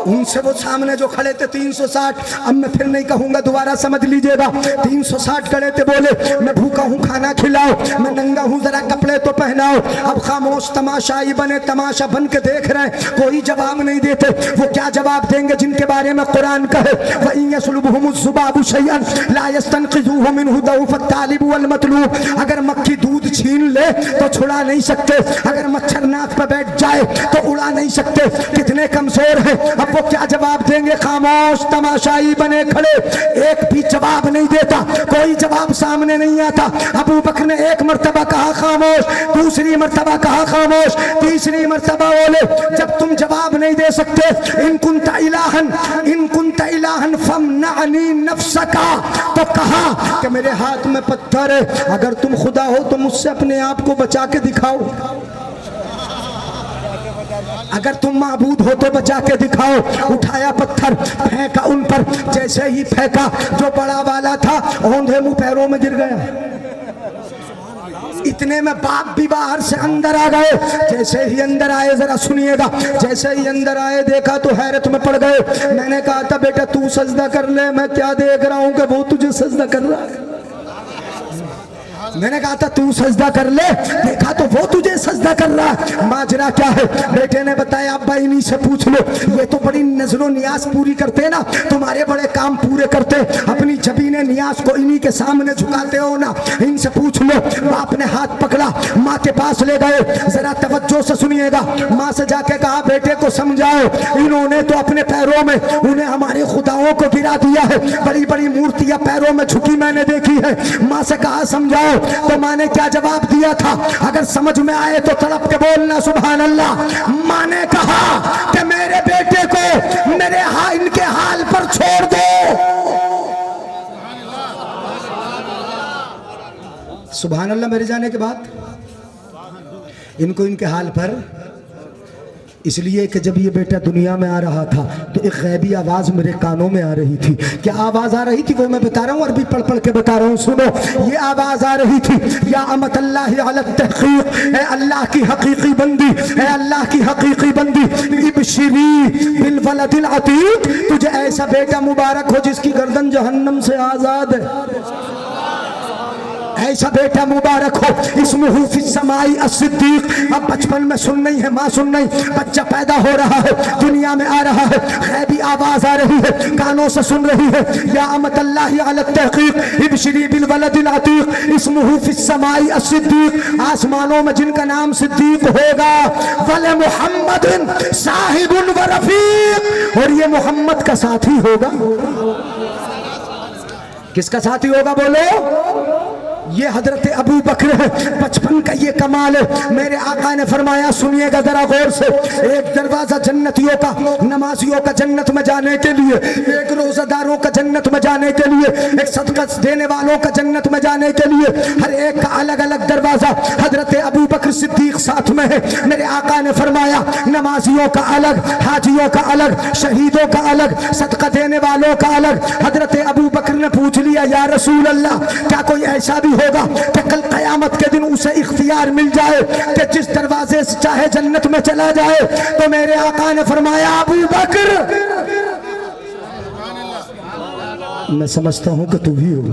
ان سے وہ سامنے جو کھڑے تھے 360. اب میں پھر نہیں کہوں گا, دوبارہ سمجھ لیجئے گا. 360 کھڑے تھے, بولے میں بھوکا ہوں کھانا کھلاؤ, میں ننگا ہوں ذرا کپڑے تو پہناؤ. اب خاموش تماشائی بنے, تماشا بن کے دیکھ رہے ہیں, کوئی جواب نہیں دیتے. وہ کیا جواب دیں گے جن کے بارے میں قرآن کہے وَإِن يَسْلُبْهُمُ الذُّبَابُ شَيْئًا لَا يَسْتَنْقِذُوهُ مِنْهُ ضَعُفَ الطَّالِبُ وَالْمَطْلُوبُ. اگر مکھی دودھ چھین لے تو چھڑا نہیں سکتے, اگر مچھر ناک پہ بیٹھ جائے تو اڑا نہیں سکتے. کتنے کمزور ہیں. اب وہ کیا جواب دیں گے, خاموش تماشائی بنے کھڑے, ایک بھی جواب نہیں دیتا, کوئی جواب سامنے نہیں آتا. ابو بکر نے ایک مرتبہ کہا خاموش, دوسری مرتبہ کہا خاموش, تیسری مرتبہ بولے جب تم جواب نہیں دے سکتے, ان کنت الہن فمنعنی نفسکا, تو کہا کہ میرے ہاتھ میں پتھر ہے, اگر تم خدا ہو تو مجھ سے اپنے آپ کو بچا کے دکھاؤ, اگر تم معبود ہو تو بچا کے دکھاؤ. اٹھایا پتھر پھینکا ان پر, جیسے ہی پھینکا جو بڑا والا تھا اوندھے منہ پیروں میں گر گیا. اتنے میں باپ بھی باہر سے اندر آ گئے. جیسے ہی اندر آئے, ذرا سنیے گا, جیسے ہی اندر آئے دیکھا تو حیرت میں پڑ گئے. میں نے کہا تھا بیٹا تو سجدہ کر لے, میں کیا دیکھ رہا ہوں کہ وہ تجھے سجدہ کر رہا ہے. میں نے کہا تھا تو سجدہ کر لے, دیکھا تو وہ تجھے سجدہ کر رہا ہے. ماجرا کیا ہے؟ بیٹے نے بتایا ابا انہی سے پوچھ لو, یہ تو بڑی نظر و نیاز پوری کرتے نا, تمہارے بڑے کام پورے کرتے, اپنی جبین نیاز کو انہی کے سامنے جھکاتے ہو نا, ان سے پوچھ لو. باپ نے ہاتھ پکڑا, ماں کے پاس لے گئے. ذرا توجہ سے سنیے گا, ماں سے جا کے کہا بیٹے کو سمجھاؤ, انہوں نے تو اپنے پیروں میں انہیں ہمارے خداؤں کو گرا دیا ہے, بڑی بڑی مورتیاں پیروں میں جھکی میں نے دیکھی ہے. ماں سے کہا سمجھاؤ, تو ماں نے کیا جواب دیا تھا, اگر سمجھ میں آئے تو تڑپ کے بولنا سبحان اللہ. ماں نے کہا کہ میرے بیٹے کو میرے ان کے حال پر چھوڑ دو. سبحان اللہ. میرے جانے کے بعد ان کو ان کے حال پر, اس لیے کہ جب یہ بیٹا دنیا میں آ رہا تھا تو ایک غیبی آواز میرے کانوں میں آ رہی تھی. کیا آواز آ رہی تھی وہ میں بتا رہا ہوں, عربی پڑھ پڑھ کے بتا رہا ہوں. سنو, یہ آواز آ رہی تھی, یا امت اللہ علی التحقیق, اے اللہ کی حقیقی بندی, اے اللہ کی حقیقی بندی, ابشری بالولد العتیق, تجھے ایسا بیٹا مبارک ہو جس کی گردن جہنم سے آزاد ہے. ایسا بیٹا مبارک ہو, اسمہ فی السماء الصدیق. اب بچپن میں سن نہیں ہے, ماں سن نہیں, بچہ پیدا ہو رہا ہے, دنیا میں آ رہا ہے, غیبی آواز آ رہی ہے, کانوں سے سن رہی ہے, یا امت اللہ علی التحقیق ابشری بالولد العتیق اسمہ فی السماء الصدیق. آسمانوں میں جن کا نام صدیق ہوگا, ول محمد صاحب و رفیق, اور یہ محمد کا ساتھی ہوگا. کس کا ساتھی ہوگا بولو؟ یہ حضرت ابو بکر ہے. بچپن کا یہ کمال ہے. میرے آقا نے فرمایا, سنیے گا ذرا غور سے, ایک دروازہ جنتیوں کا, نمازیوں کا جنت میں جانے کے لیے, ایک روزہ داروں کا جنت میں جانے کے لیے, ایک صدقہ دینے والوں کا جنت میں جانے کے لیے, ہر ایک کا الگ الگ دروازہ. حضرت ابو بکر صدیق ساتھ میں ہے. میرے آقا نے فرمایا, نمازیوں کا الگ, حاجیوں کا الگ, شہیدوں کا الگ, صدقہ دینے والوں کا الگ. حضرت ابو بکر نے پوچھ لیا, یا رسول اللہ, کیا کوئی ایسا بھی ہوگا کہ کل قیامت کے دن اسے اختیار مل جائے کہ جس دروازے سے چاہے جنت میں چلا جائے؟ تو میرے آقا نے فرمایا, ابو بکر میں سمجھتا ہوں کہ تو بھی ہو.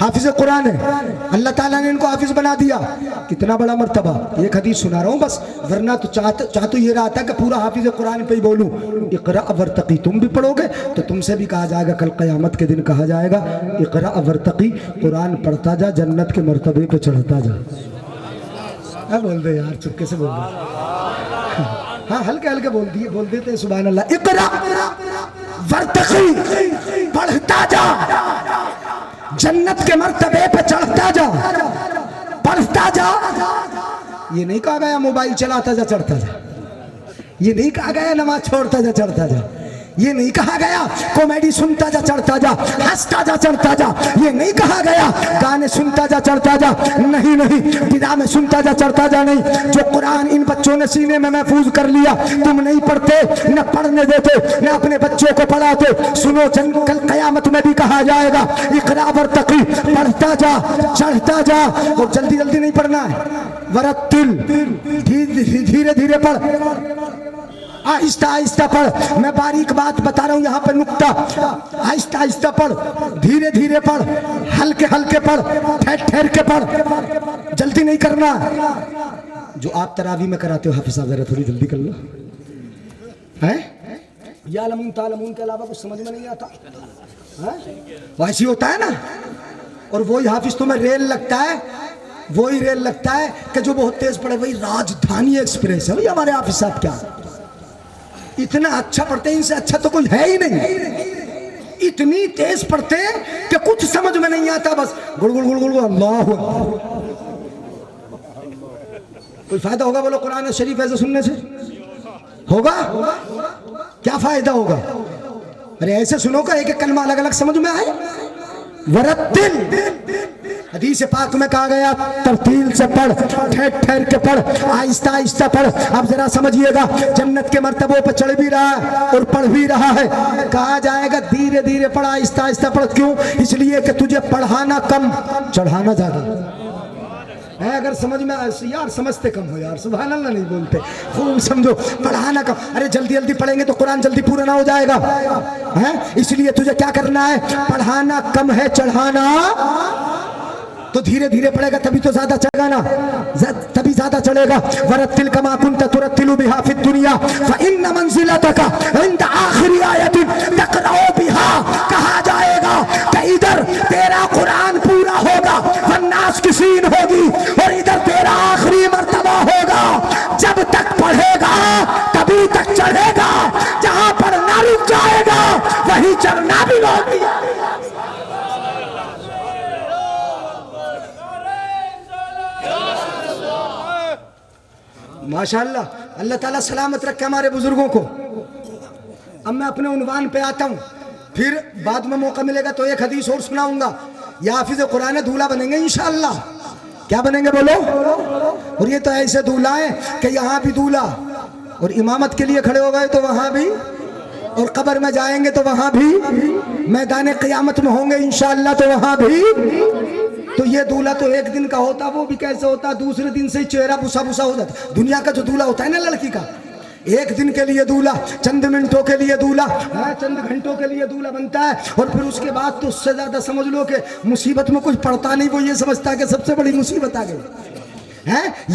حافظ قرآن ہے, اللہ تعالیٰ نے ان کو حافظ بنا دیا, کتنا بڑا مرتبہ. ایک حدیث سنا رہا ہوں بس, ورنہ تو چاہ تو یہ رہا تھا کہ پورا حافظ قرآن پہ ہی بولوں. اقرا ورتقی, تم بھی پڑھو گے تو تم سے بھی کہا جائے گا, کل قیامت کے دن کہا جائے گا اقرا ورتقی, قرآن پڑھتا جا, جنت کے مرتبے پہ چڑھتا جا. بول دے یار, چپکے سے بول دے. ہاں ہلکے ہلکے بول دیتے ہیں سبحان اللہ. اقرا ورتقی, پڑھتا جا, جنت کے مرتبے پہ چڑھتا جا, پڑھتا جا. یہ نہیں کہا گیا موبائل چلاتا جا چڑھتا جا, یہ نہیں کہا گیا نماز چھوڑتا جا چڑھتا جا, یہ نہیں کہا گیا کامیڈی سنتا جا چڑھتا جا, ہنستا جا چڑھتا جا, یہ نہیں کہا گیا گانے سنتا جا چڑھتا جا. نہیں نہیں, بدا میں سنتا جا چڑھتا جا نہیں. جو قرآن ان بچوں نے سینے میں محفوظ کر لیا, تم نہیں پڑھتے, نہ پڑھنے دیتے, نہ اپنے بچوں کو پڑھاتے. سنو, کل قیامت میں بھی کہا جائے گا اقرا ورتقی, پڑھتا جا چڑھتا جا. اور جلدی جلدی نہیں پڑھنا ہے, ورتل, دھیرے دھیرے پڑھ, آہستہ آہستہ پڑھ. میں باریک بات بتا رہا ہوں یہاں پہ نکتہ, آہستہ آہستہ پڑھ, دھیرے دھیرے پڑھ, ہلکے ہلکے پڑھ, ٹھہر ٹھہر کے پڑھ, جلدی نہیں کرنا. جو آپ تراویح میں کراتے ہو حافظ صاحب ذرا تھوڑی جلدی کر لو. یا لمون تعلمون کے علاوہ کچھ سمجھ میں نہیں آتا, ویسی ہوتا ہے نا. اور وہی حافظ تمہیں ریل لگتا ہے, وہی ریل لگتا ہے کہ جو بہت تیز پڑھے, وہی راجدھانی ایکسپریس ہے. وہی ہمارے حافظ صاحب کیا اتنا اچھا پڑھتے ہیں, ان سے اچھا تو کوئی ہے ہی نہیں. اتنی تیز پڑھتے ہیں کہ کچھ سمجھ میں نہیں آتا, بس گڑ گڑ گڑ گڑ اللہ. کوئی فائدہ ہوگا بولو قرآن شریف ایسے سننے سے؟ ہوگا کیا فائدہ ہوگا؟ ارے ایسے سنو کا ایک ایک کلمہ الگ الگ سمجھ میں آئے. ورتل, حدیث پاک میں کہا گیا ترتیل سے پڑھ, ٹھہر ٹھہر کے پڑھ, آہستہ آہستہ پڑھ. اب ذرا سمجھیے گا, جنت کے مرتبوں پہ چڑھ بھی رہا ہے اور پڑھ بھی رہا ہے. کہا جائے گا دھیرے دھیرے پڑھ, آہستہ آہستہ پڑھ. کیوں؟ اس لیے کہ تجھے پڑھانا کم, چڑھانا زیادہ ہے. اگر سمجھ میں یار, سمجھتے کم ہو یار, سبحان اللہ نہیں بولتے, خوب سمجھو, پڑھانا کم. ارے جلدی جلدی پڑھیں گے تو قرآن جلدی پورا نہ ہو جائے گا. اس لیے تجھے کیا کرنا ہے, پڑھانا کم ہے, چڑھانا تو دھیرے دھیرے پڑھے گا, تبھی تو زیادہ چڑھے گا نا, تبھی زیادہ چڑھے گا. ورتل کما کنت ترتل بها فی الدنیا فإن منزلتک عند آخر آیت تقرأ بها. کہا جائے گا کہ ادھر تیرا قرآن پورا ہوگا, والناس کی سین ہوگی, اور ادھر تیرا آخری مرتبہ ہوگا. جب تک پڑھے گا تبھی تک چڑھے گا, جہاں پڑھنا رک جائے گا وہیں چڑھنا بھی روک دیا. ماشاءاللہ, اللہ تعالیٰ سلامت رکھے ہمارے بزرگوں کو. اب میں اپنے عنوان پہ آتا ہوں, پھر بعد میں موقع ملے گا تو ایک حدیث اور سناؤں گا. یہ حافظ قرآن دولہ بنیں گے انشاءاللہ. کیا بنیں گے بولو؟ اور یہ تو ایسے دولہ ہیں کہ یہاں بھی دولہ, اور امامت کے لیے کھڑے ہو گئے تو وہاں بھی, اور قبر میں جائیں گے تو وہاں بھی, میدان قیامت میں ہوں گے انشاءاللہ تو وہاں بھی. تو یہ دولہ تو ایک دن کا ہوتا, وہ بھی کیسے ہوتا, دوسرے دن سے چہرہ بسا بسا ہو جاتا. دنیا کا جو دولہ ہوتا ہے نا لڑکی کا, ایک دن کے لیے دولہ, چند منٹوں کے لیے دولہ, چند گھنٹوں کے لیے دولہ بنتا ہے, اور پھر اس کے بعد تو اس سے زیادہ سمجھ لو کہ مصیبت میں کچھ پڑتا نہیں, وہ یہ سمجھتا ہے کہ سب سے بڑی مصیبت آ گئی.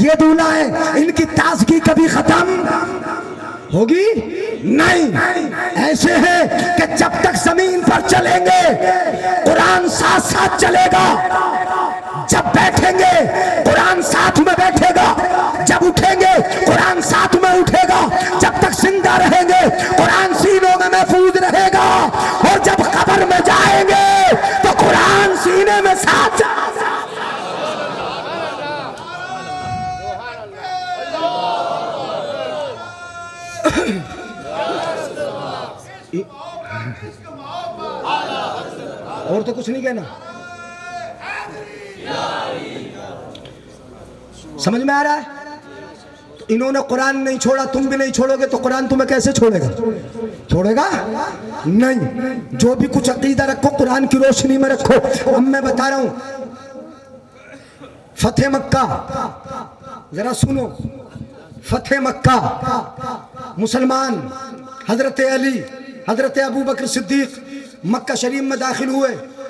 یہ دولہ ہے, ان کی تازگی کبھی ختم ہوگی نہیں. ایسے ہے کہ جب تک زمین پر چلیں گے قرآن ساتھ ساتھ چلے گا, جب بیٹھیں گے قرآن ساتھ میں بیٹھے گا, جب اٹھیں گے قرآن ساتھ میں اٹھے گا, جب تک زندہ رہیں گے قرآن سینوں میں محفوظ رہے گا, اور جب قبر میں جائیں گے تو قرآن سینے میں ساتھ جائے گا. اور تو کچھ نہیں کہنا, سمجھ میں آ رہا ہے؟ تو انہوں نے قرآن نہیں چھوڑا, تم بھی نہیں چھوڑو گے تو قرآن تمہیں کیسے چھوڑے گا؟ چھوڑے گا نہیں. جو بھی کچھ عقیدہ رکھو قرآن کی روشنی میں رکھو. اب میں بتا رہا ہوں, فتح مکہ, ذرا سنو. فتح مکہ, مسلمان حضرت علی, حضرت ابو بکر صدیق مکہ شریف میں داخل ہوئے.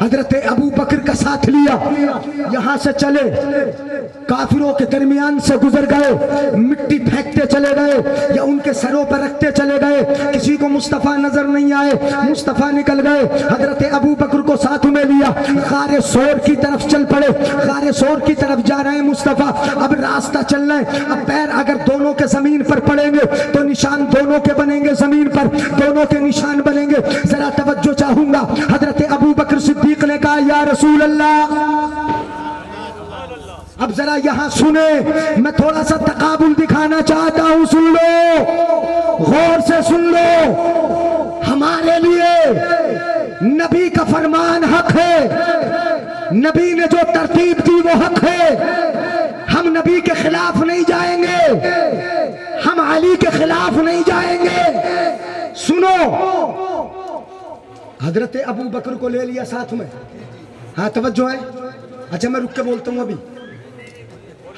حضرت ابو بکر کا ساتھ لیا, یہاں سے چلے, کافروں کے درمیان سے گزر گئے, مٹی پھینکتے چلے گئے یا ان کے سروں پر رکھتے چلے گئے, کسی کو مصطفیٰ نظر نہیں آئے, مصطفیٰ نکل گئے. حضرت ابو بکر کو ساتھ میں لیا, غار سور کی طرف چل پڑے, غار سور کی طرف جا رہے ہیں مصطفیٰ. اب راستہ چل رہے ہیں, اب پیر اگر دونوں کے زمین پر پڑیں گے تو نشان دونوں کے بنیں گے, زمین پر دونوں کے نشان بنیں گے. ذرا توجہ چاہوں گا. حضرت ابو بکر صدیق نے کہا یا رسول اللہ, اب ذرا یہاں سنیں, میں تھوڑا سا تقابل دکھانا چاہتا ہوں, سن لو, غور سے سن لو. ہمارے لیے نبی کا فرمان حق ہے, نبی نے جو ترتیب دی وہ حق ہے. ہم نبی کے خلاف نہیں جائیں گے, ہم علی کے خلاف نہیں جائیں گے. سنو, حضرت ابو بکر کو لے لیا ساتھ میں. ہاں توجہ ہے, اچھا میں رک کے بولتا ہوں. ابھی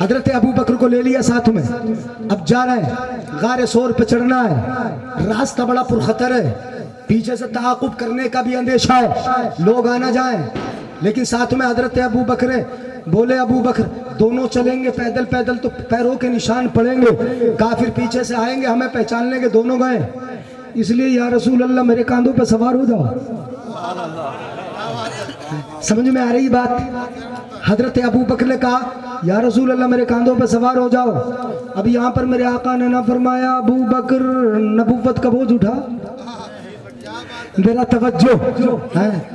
حضرت ابو بکر کو لے لیا ساتھ میں, اب جا رہے ہیں, غار سور پہ چڑھنا ہے, راستہ بڑا پرخطر ہے, پیچھے سے تعاقب کرنے کا بھی اندیشہ ہے, لوگ آنا جائیں, لیکن ساتھ میں حضرت ابو بکر ہے. بولے ابو بکر دونوں چلیں گے پیدل پیدل تو پیروں کے نشان پڑیں گے, کافر پیچھے سے آئیں گے, ہمیں پہچان لیں گے دونوں گئے, اس لیے یا رسول اللہ میرے کاندھوں پہ سوار ہو جاؤ. سمجھ میں آ رہی بات؟ حضرت ابو بکر نے کہا یا رسول اللہ میرے کاندھوں پہ سوار ہو جاؤ. اب یہاں پر میرے آقا نے نہ فرمایا ابو بکر نبوت کا بوجھ اٹھا. میرا توجہ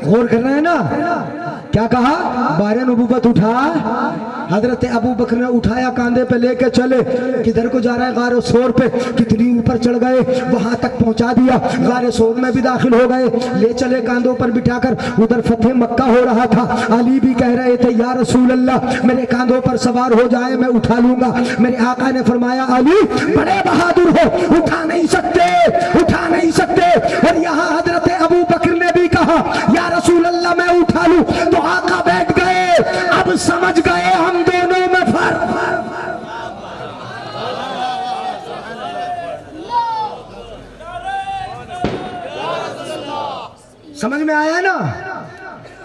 غور کر رہے ہیں نا, کیا کہا؟ بارے نبوت اٹھا. حضرت ابو بکر نے اٹھایا, کاندھے پہ لے کے چلے. کدھر کو جا رہا ہے؟ غار سور پہ. کتنی اوپر چڑھ گئے, وہاں تک پہنچا دیا, غار سور میں بھی داخل ہو گئے, لے چلے کاندھوں پر بٹھا کر. ادھر فتح مکہ ہو رہا تھا, علی بھی کہہ رہے تھے یا رسول اللہ میرے کاندھوں پر سوار ہو جائے میں اٹھا لوں گا. میرے آقا نے فرمایا علی بڑے بہادر ہو, اٹھا نہیں سکتے, اٹھا نہیں سکتے. اور یہاں حضرت ابو بکر نے بھی کہا یا رسول اللہ میں اٹھا لوں, تو آقا بیٹھ گئے. اب سمجھ گئے ہم دونوں میں فرق. سمجھ میں آیا نا؟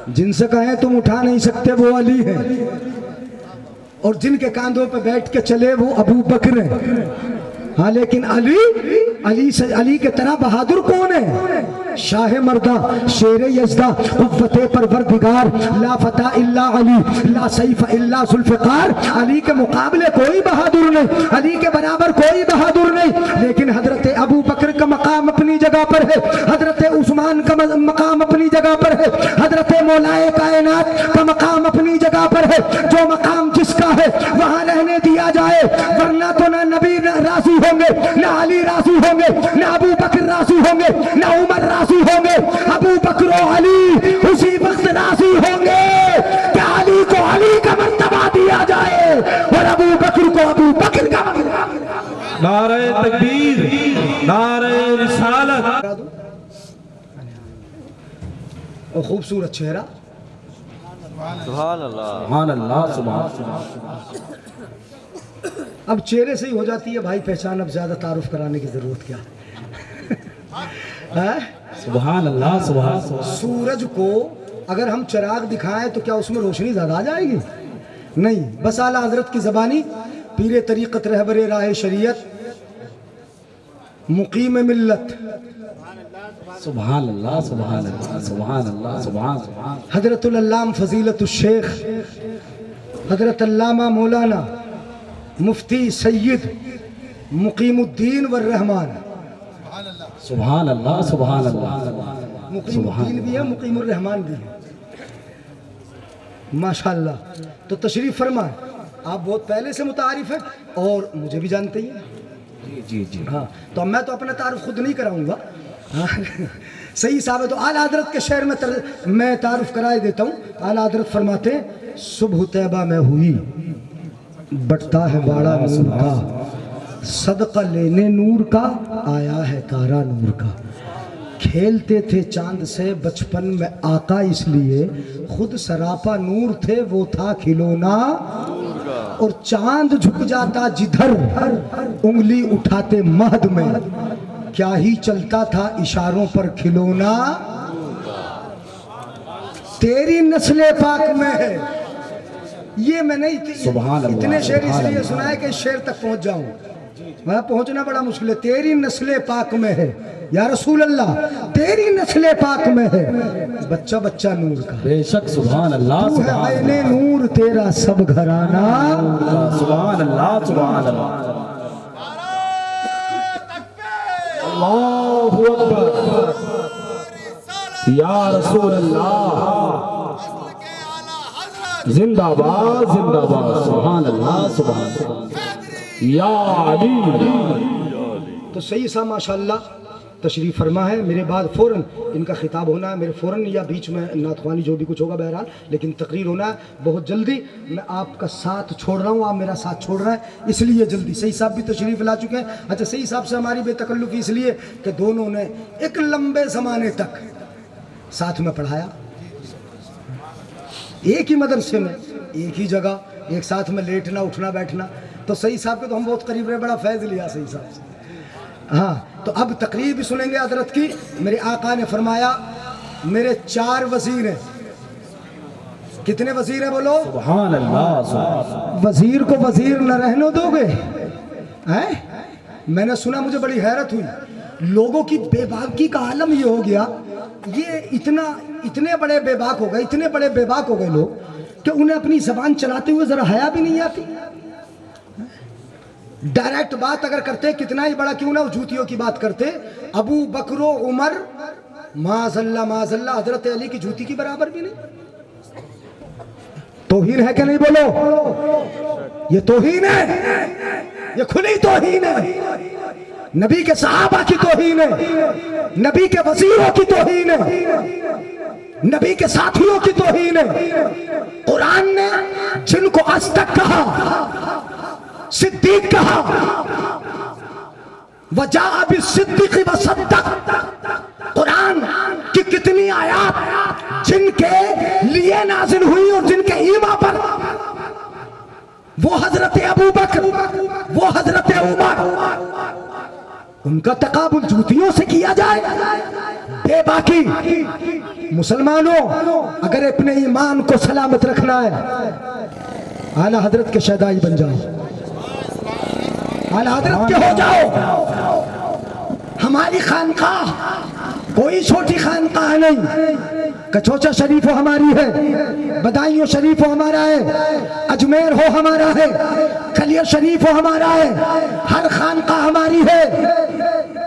جن سے کہیں تم اٹھا نہیں سکتے وہ علی ہیں, اور جن کے کاندھوں پہ بیٹھ کے چلے وہ ابو بکر ہیں. ہاں لیکن علی کے طرح بہادر کون ہے؟ شاہ مردہ, شیر یزدہ, قوت پروردگار, لا فتح الا علی, لا سیف الا ذوالفقار. علی کے مقابلے کوئی بہادر نہیں, علی کے برابر کوئی بہادر نہیں. لیکن حضرت ابو بکر کا مقام اپنی جگہ پر ہے, حضرت عثمان کا مقام اپنی جگہ پر ہے, حضرت مولائے کائنات کا مقام اپنی جگہ پر ہے. جو مقام جس کا ہے وہاں رہنے دیا جائے, ورنہ تو نہ نبی راضی ہوں گے, نہ علی راضی ہوں گے, نہ ابو بکر راضی ہوں گے, نہ عمر راضی ہوں گے. ابو بکر و علی اسی وقت راضی ہوں گے کہ علی کو علی کا مرتبہ دیا جائے اور ابو بکر کو ابو بکر کا مرتبہ. نعرہ تکبیر, نعرہ رسالت. اور خوبصورت چہرہ, سبحان اللہ, سبحان اللہ, سبحان اللہ. اب چہرے سے ہی ہو جاتی ہے بھائی پہچان, اب زیادہ تعارف کرانے کی ضرورت کیا ہے؟ سبحان اللہ, سبحان اللہ. سورج کو اگر ہم چراغ دکھائیں تو کیا اس میں روشنی زیادہ آ جائے گی؟ نہیں. بس اعلیٰ حضرت کی زبانی, پیر طریقت رہبر راہ شریعت, مقیم ملت, سبحان اللہ, سبحان اللہ, سبحان اللہ, سبحان اللہ. حضرت العلام فضیلت الشیخ حضرت علامہ مولانا مفتی سید مقیم الدین والرحمان. سبحان اللہ, سبحان اللہ. مقیم الدین بھی ہے, مقیم الرحمان بھی ہے. ماشاءاللہ. تو تشریف فرمائیں, آپ بہت پہلے سے متعارف ہیں اور مجھے بھی جانتے ہی ہیں. جی جی. ہاں تو میں تو اپنا تعارف خود نہیں کراؤں گا, صحیح صاحب ہے. تو اعلیٰ حضرت کے شعر میں تعارف کرائے دیتا ہوں. اعلیٰ حضرت فرماتے ہیں صبح طیبہ میں ہوئی بٹتا ہے باڑا نور کا, صدقہ لینے نور کا آیا ہے کارا نور کا. کھیلتے تھے چاند سے بچپن میں آقا, اس لیے خود سراپا نور تھے وہ تھا کھلونا. اور چاند جھک جاتا جدھر انگلی اٹھاتے مہد میں, کیا ہی چلتا تھا اشاروں پر کھلونا. تیری نسل پاک میں ہے. یہ میں نے سبحان اللہ، اتنے شعر اس سبحان لیے اللہ. سنا ہے کہ اس شعر تک پہنچ جاؤں. وہاں پہنچنا بڑا مشکل ہے. تیری نسل پاک میں ہے یا رسول اللہ، تیری نسل پاک میں ہے بچہ بچہ نور کا. بے شک سبحان اللہ، تو ہے سبحان عین اللہ، نور تیرا سب گھرانہ. سبحان اللہ، سبحان اللہ. اللہ اکبر. یا رسول اللہ زندہ باد، زندہ باد. سبحان اللہ، سبحان اللہ. یا علی. تو صحیح صاحب ماشاءاللہ تشریف فرما ہے. میرے بعد فوراً ان کا خطاب ہونا ہے. میرے فوراً یا بیچ میں نعت خوانی جو بھی کچھ ہوگا بہرحال، لیکن تقریر ہونا ہے بہت جلدی. میں آپ کا ساتھ چھوڑ رہا ہوں، آپ میرا ساتھ چھوڑ رہے ہیں، اس لیے جلدی. صحیح صاحب بھی تشریف لا چکے ہیں. اچھا صحیح صاحب سے ہماری بے تکلفی اس لیے کہ دونوں نے ایک لمبے زمانے تک ساتھ میں پڑھایا، ایک ہی مدرسے میں، ایک ہی جگہ، ایک ساتھ میں لیٹنا اٹھنا بیٹھنا. تو صحیح صاحب کے تو ہم بہت قریب رہے، بڑا فیض لیا صحیح صاحب سے. ہاں تو اب تقریر بھی سنیں گے حضرت کی. میرے آقا نے فرمایا میرے 4 وزیر ہیں. کتنے وزیر ہیں بولو؟ سبحان اللہ، سبحان اللہ. وزیر کو وزیر نہ رہنے دو گے؟ ہیں؟ میں نے سنا، مجھے بڑی حیرت ہوئی. لوگوں کی بے باکی کا عالم یہ ہو گیا، یہ اتنے بڑے بے باک ہو گئے، اتنے بڑے بے باک ہو گئے لوگ کہ انہیں اپنی زبان چلاتے ہوئے ذرا حیا بھی نہیں آتی. ڈائریکٹ بات اگر کرتے، کتنا ہی بڑا کیوں نہ جوتیوں کی بات کرتے، ابو بکر و عمر معاذ اللہ حضرت علی کی جوتی کی برابر بھی نہیں. توہین ہے کہ نہیں بولو؟ یہ توہین ہے، یہ کھلی توہین ہے. نبی کے صحابہ کی توہین ہے، نبی کے وزیروں کی توہین ہے، نبی کے ساتھیوں کی توہین ہے. قرآن نے جن کو اصدق کہا، صدیق کہا، وجاء بالصدق وصدق، قرآن کی کتنی آیات جن کے لیے نازل ہوئی اور جن کے ایما پر وہ حضرت ابو بکر، وہ حضرت عمر، ان کا تقابل جوتیوں سے کیا جائے. بے باکی. مسلمانوں اگر اپنے ایمان کو سلامت رکھنا ہے، اعلیٰ حضرت کے شہدائی بن جاؤ، اعلیٰ حضرت کے ہو جاؤ. ہماری خانقاہ کوئی چھوٹی خانقاہ نہیں. کچوچا شریف ہو ہماری ہے، بدائیوں شریف ہو ہمارا ہے، اجمیر ہو ہمارا ہے، کلیر شریف ہو ہمارا ہے. ہر خانقاہ ہماری ہے.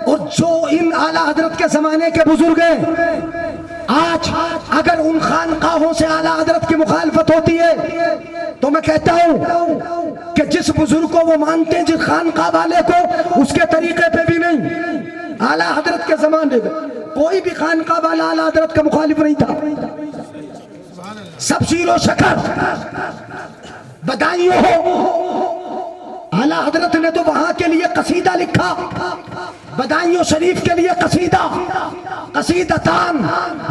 اور جو ان اعلیٰ حضرت کے زمانے کے بزرگ ہیں، آج اگر ان خانقاہوں سے اعلیٰ حضرت کی مخالفت ہوتی ہے تو میں کہتا ہوں کہ جس بزرگ کو وہ مانتے ہیں، جس خانقاہ والے کو، اس کے طریقے پہ بھی نہیں. اعلیٰ حضرت کے زمانے میں کوئی بھی خانقاہ والا اعلیٰ حضرت کا مخالف نہیں تھا. سب شیر و شکر بدائیوں ہو. اعلیٰ حضرت نے تو وہاں کے لیے قصیدہ لکھا، بدائیوں شریف کے لیے قصیدہ، قصیدتان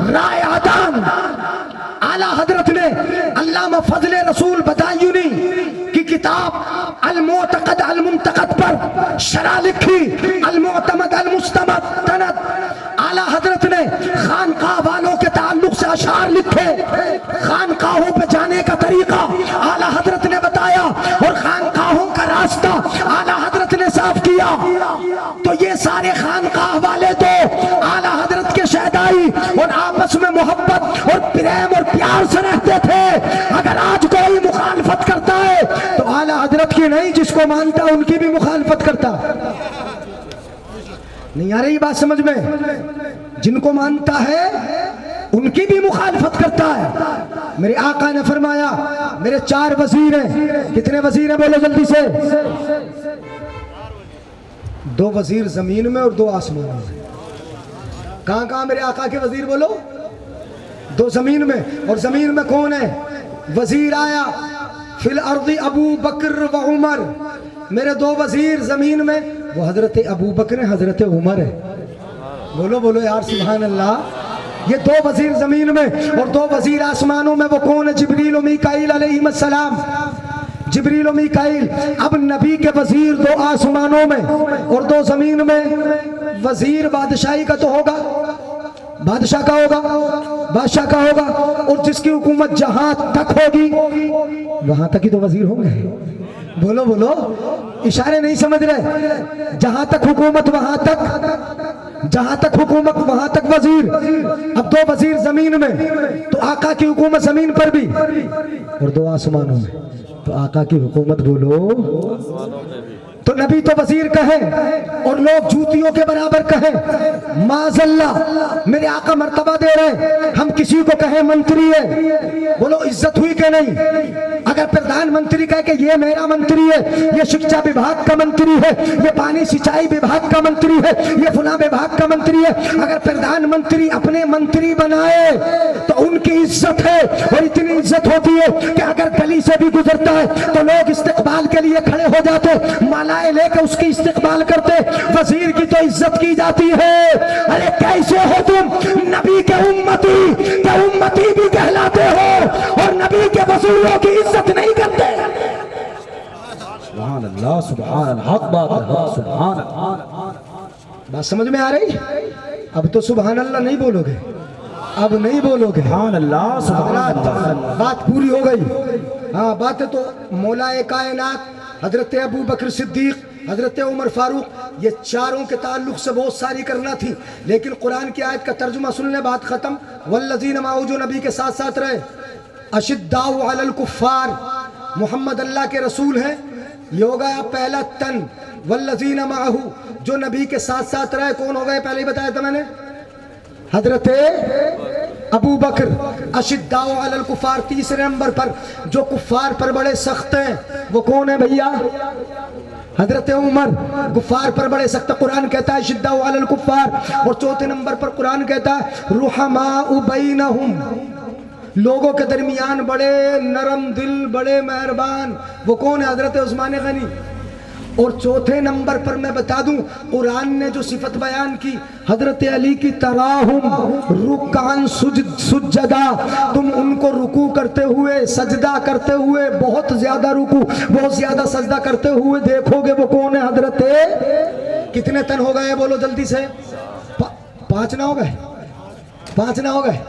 رائعتان. اعلیٰ حضرت نے علامہ فضل رسول بدایونی کی کتاب المعتقد المنتقد پر شرح لکھی، المعتمد المستمد. اعلیٰ حضرت نے خانقاہ والوں کے تعلق سے اشعار لکھے، خانقاہوں پہ جانے کا طریقہ اعلیٰ حضرت نے بتایا، اور خانقاہوں کا راستہ اعلیٰ حضرت نے صاف کیا. تو یہ سارے خانقاہ والے تو اعلیٰ حضرت کے شہدائی اور آپس میں محبت اور پریم اور پیار سے رہتے تھے. اگر آج کوئی مخالفت کرتا ہے تو اعلیٰ حضرت کی نہیں، جس کو مانتا ان کی بھی مخالفت کرتا. نہیں آ رہی بات سمجھ میں؟ جن کو مانتا ہے ان کی بھی مخالفت کرتا ہے. میرے آقا نے فرمایا میرے 4 وزیر ہیں. کتنے وزیر ہیں بولو جلدی سے؟ 2 وزیر زمین میں اور 2 آسمان میں. کہاں کہاں میرے آقا کے وزیر بولو؟ 2 زمین میں. اور زمین میں کون ہے وزیر؟ آیا فی الارض ابو بکر و عمر. میرے 2 وزیر زمین میں، وہ حضرت ابو بکر ہے، حضرت عمر ہے. بولو بولو یار سبحان اللہ. یہ 2 وزیر زمین میں اور 2 وزیر آسمانوں میں. وہ کون ہے؟ جبریل و میکائیل علیہ السلام. جبریل و میکائیل. اب نبی کے وزیر 2 آسمانوں میں اور 2 زمین میں. وزیر بادشاہی کا تو ہوگا، بادشاہ کا ہوگا، بادشاہ کا ہوگا، اور جس کی حکومت جہاں تک ہوگی وہاں تک ہی تو وزیر ہوں گے۔ بولو بولو، اشارے نہیں سمجھ رہے؟ جہاں تک حکومت وہاں تک، جہاں تک حکومت وہاں تک وزیر۔ اب دو وزیر زمین میں تو آقا کی حکومت زمین پر بھی، اور دو آسمانوں میں تو آقا کی حکومت بولو تو نبی تو وزیر کہیں اور لوگ جوتیوں کے برابر کہیں، معاذ اللہ میرے آقا مرتبہ دے رہے، ہم کسی کو کہیں منتری ہے، بولو عزت ہوئی کہ نہیں؟ اگر پردھان منتری کہے کہ یہ میرا منتری ہے، یہ شکشا وبھاگ کا منتری ہے، یہ پانی سینچائی وبھاگ کا منتری ہے، یہ فلاں وبھاگ کا منتری ہے، اگر پردھان منتری اپنے منتری بنائے تو ان کی عزت ہے، اور اتنی عزت ہوتی ہے کہ اگر گلی سے بھی گزرتا ہے تو لوگ استقبال کے لیے کھڑے ہو جاتے، مالائے لے کے اس کی استقبال کرتے۔ وزیر کی تو عزت کی جاتی ہے۔ ارے کیسے ہو تم نبی کے امتی، کہ امتی بھی کہلاتے ہو اور نبی کے وزیروں کی عزت نہیں کرتے؟ سبحان اللہ، سبحان اللہ، حق بات ہے، حق، سبحان اللہ۔ بات سمجھ میں آ رہی؟ اب تو سبحان اللہ نہیں بولو گے، اب نہیں بولو گے۔ سبحان اللہ، سبحان اللہ۔ بات پوری ہو گئی۔ ہاں باتیں تو مولا کائنات حضرت ابو بکر صدیق، حضرت عمر فاروق، یہ چاروں کے تعلق سے بہت ساری کرنا تھی، لیکن قرآن کی آیت کا ترجمہ سن لیں، بات ختم۔ والذین معہ، جو نبی کے ساتھ ساتھ رہے، اشداء علی الکفار، محمد اللہ کے رسول ہیں، یہ ہو گیا پہلا تن۔ والذین معہ، جو نبی کے ساتھ ساتھ رہے، کون ہو گئے؟ پہلے ہی بتایا تھا میں نے، حضرت ابو بکر۔ اشداء علی الکفار، تیسرے نمبر پر جو کفار پر بڑے سخت ہیں وہ کون ہے بھیا؟ حضرت عمر۔ کفار پر بڑے سخت، قرآن کہتا ہے اشداء علی الکفار، اور چوتھے نمبر پر قرآن کہتا ہے رحماء بینہم، لوگوں کے درمیان بڑے نرم دل، بڑے مہربان، وہ کون ہے؟ حضرت عثمان غنی۔ اور چوتھے نمبر پر میں بتا دوں، قرآن نے جو صفت بیان کی حضرت علی کی، تراہم رکعن سجدہ، تم ان کو رکوع کرتے ہوئے، سجدہ کرتے ہوئے، بہت زیادہ رکوع، بہت زیادہ سجدہ کرتے ہوئے دیکھو گے، وہ کون ہے؟ حضرت، کتنے تن ہو گئے بولو جلدی سے؟ 5 نہ ہو گئے؟ 5 نہ ہو گئے؟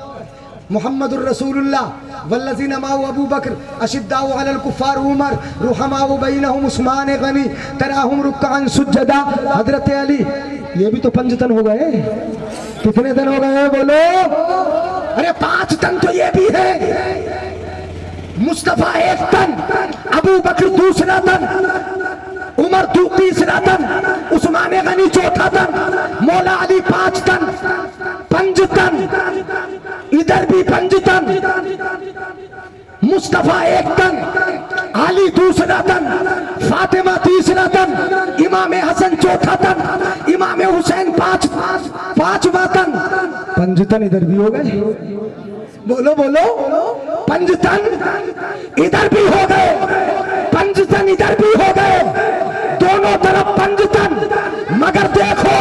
محمد الرسول اللہ، والذین معه ابو بکر، اشداء علی الکفار عمر، رحماء بینہم عثمان غنی، تراہم رکعا سجدا حضرت علی۔ یہ بھی تو 5 تن ہو گئے۔ کتنے تن ہو گئے بولو؟ ارے 5 تن تو یہ بھی ہے۔ مصطفیٰ 1 تن، ابو بکر 2 تن، عمر 3 تن، عثمان غنی 4 تن، مولا علی 5 تن، 5 تن، ادھر بھی 5 تن، مصطفیٰ 1 تن، علی 2 تن، فاطمہ 3 تن، امام حسن 4 تن، امام حسین 5واں تن۔ 5 تن ادھر بھی ہو گئے، بولو بولو، 5 تن ادھر بھی ہو گئے، 5 تن ادھر بھی ہو گئے، دونوں طرف 5 تن۔ مگر دیکھو،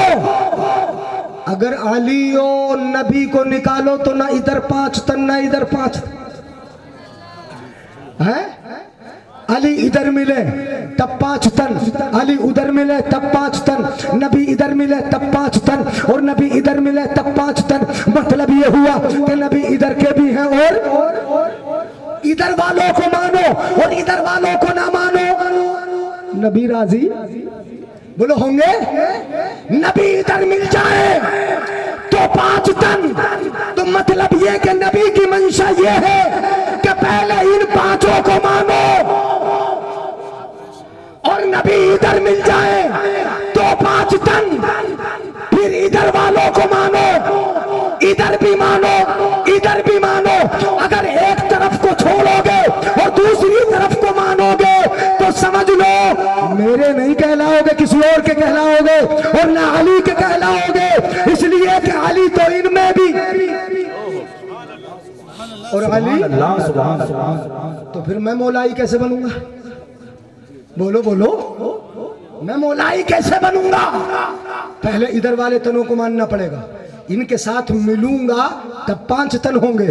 اگر علی اور نبی کو نکالو تو نہ ادھر 5 تن نہ ادھر 5 ہے۔ علی ادھر ملے تب 5 تن، علی ادھر ملے تب 5 تن، نبی ادھر ملے تب 5 تن، اور نبی ادھر ملے تب 5 تن۔ مطلب یہ ہوا کہ نبی ادھر کے بھی ہیں، اور ادھر والوں کو مانو اور ادھر والوں کو نہ مانو، نبی راضی؟ بولو ہوں گے؟ نبی ادھر مل جائے تو 5 تن، تو مطلب یہ کہ نبی کی منشا یہ ہے کہ پہلے ان 5 کو مانو، اور نبی ادھر مل جائے تو 5 تن، پھر ادھر والوں کو مانو، ادھر بھی مانو، ادھر بھی مانو۔ اگر ایک طرف کو چھوڑو گے اور دوسری طرف کو مانو گے تو سمجھ لو میرے نہیں کہلاؤ گے، کسی اور کے کہلاؤ گے، اور نہ علی کے کہلاؤ گے، اس لیے کہ علی تو ان میں بھی، اور علی تو پھر میں مولائی کیسے بنوں گا؟ بولو بولو، میں مولائی کیسے بنوں گا؟ پہلے ادھر والے تنوں کو ماننا پڑے گا، ان کے ساتھ ملوں گا تب 5 تن ہوں گے،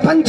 5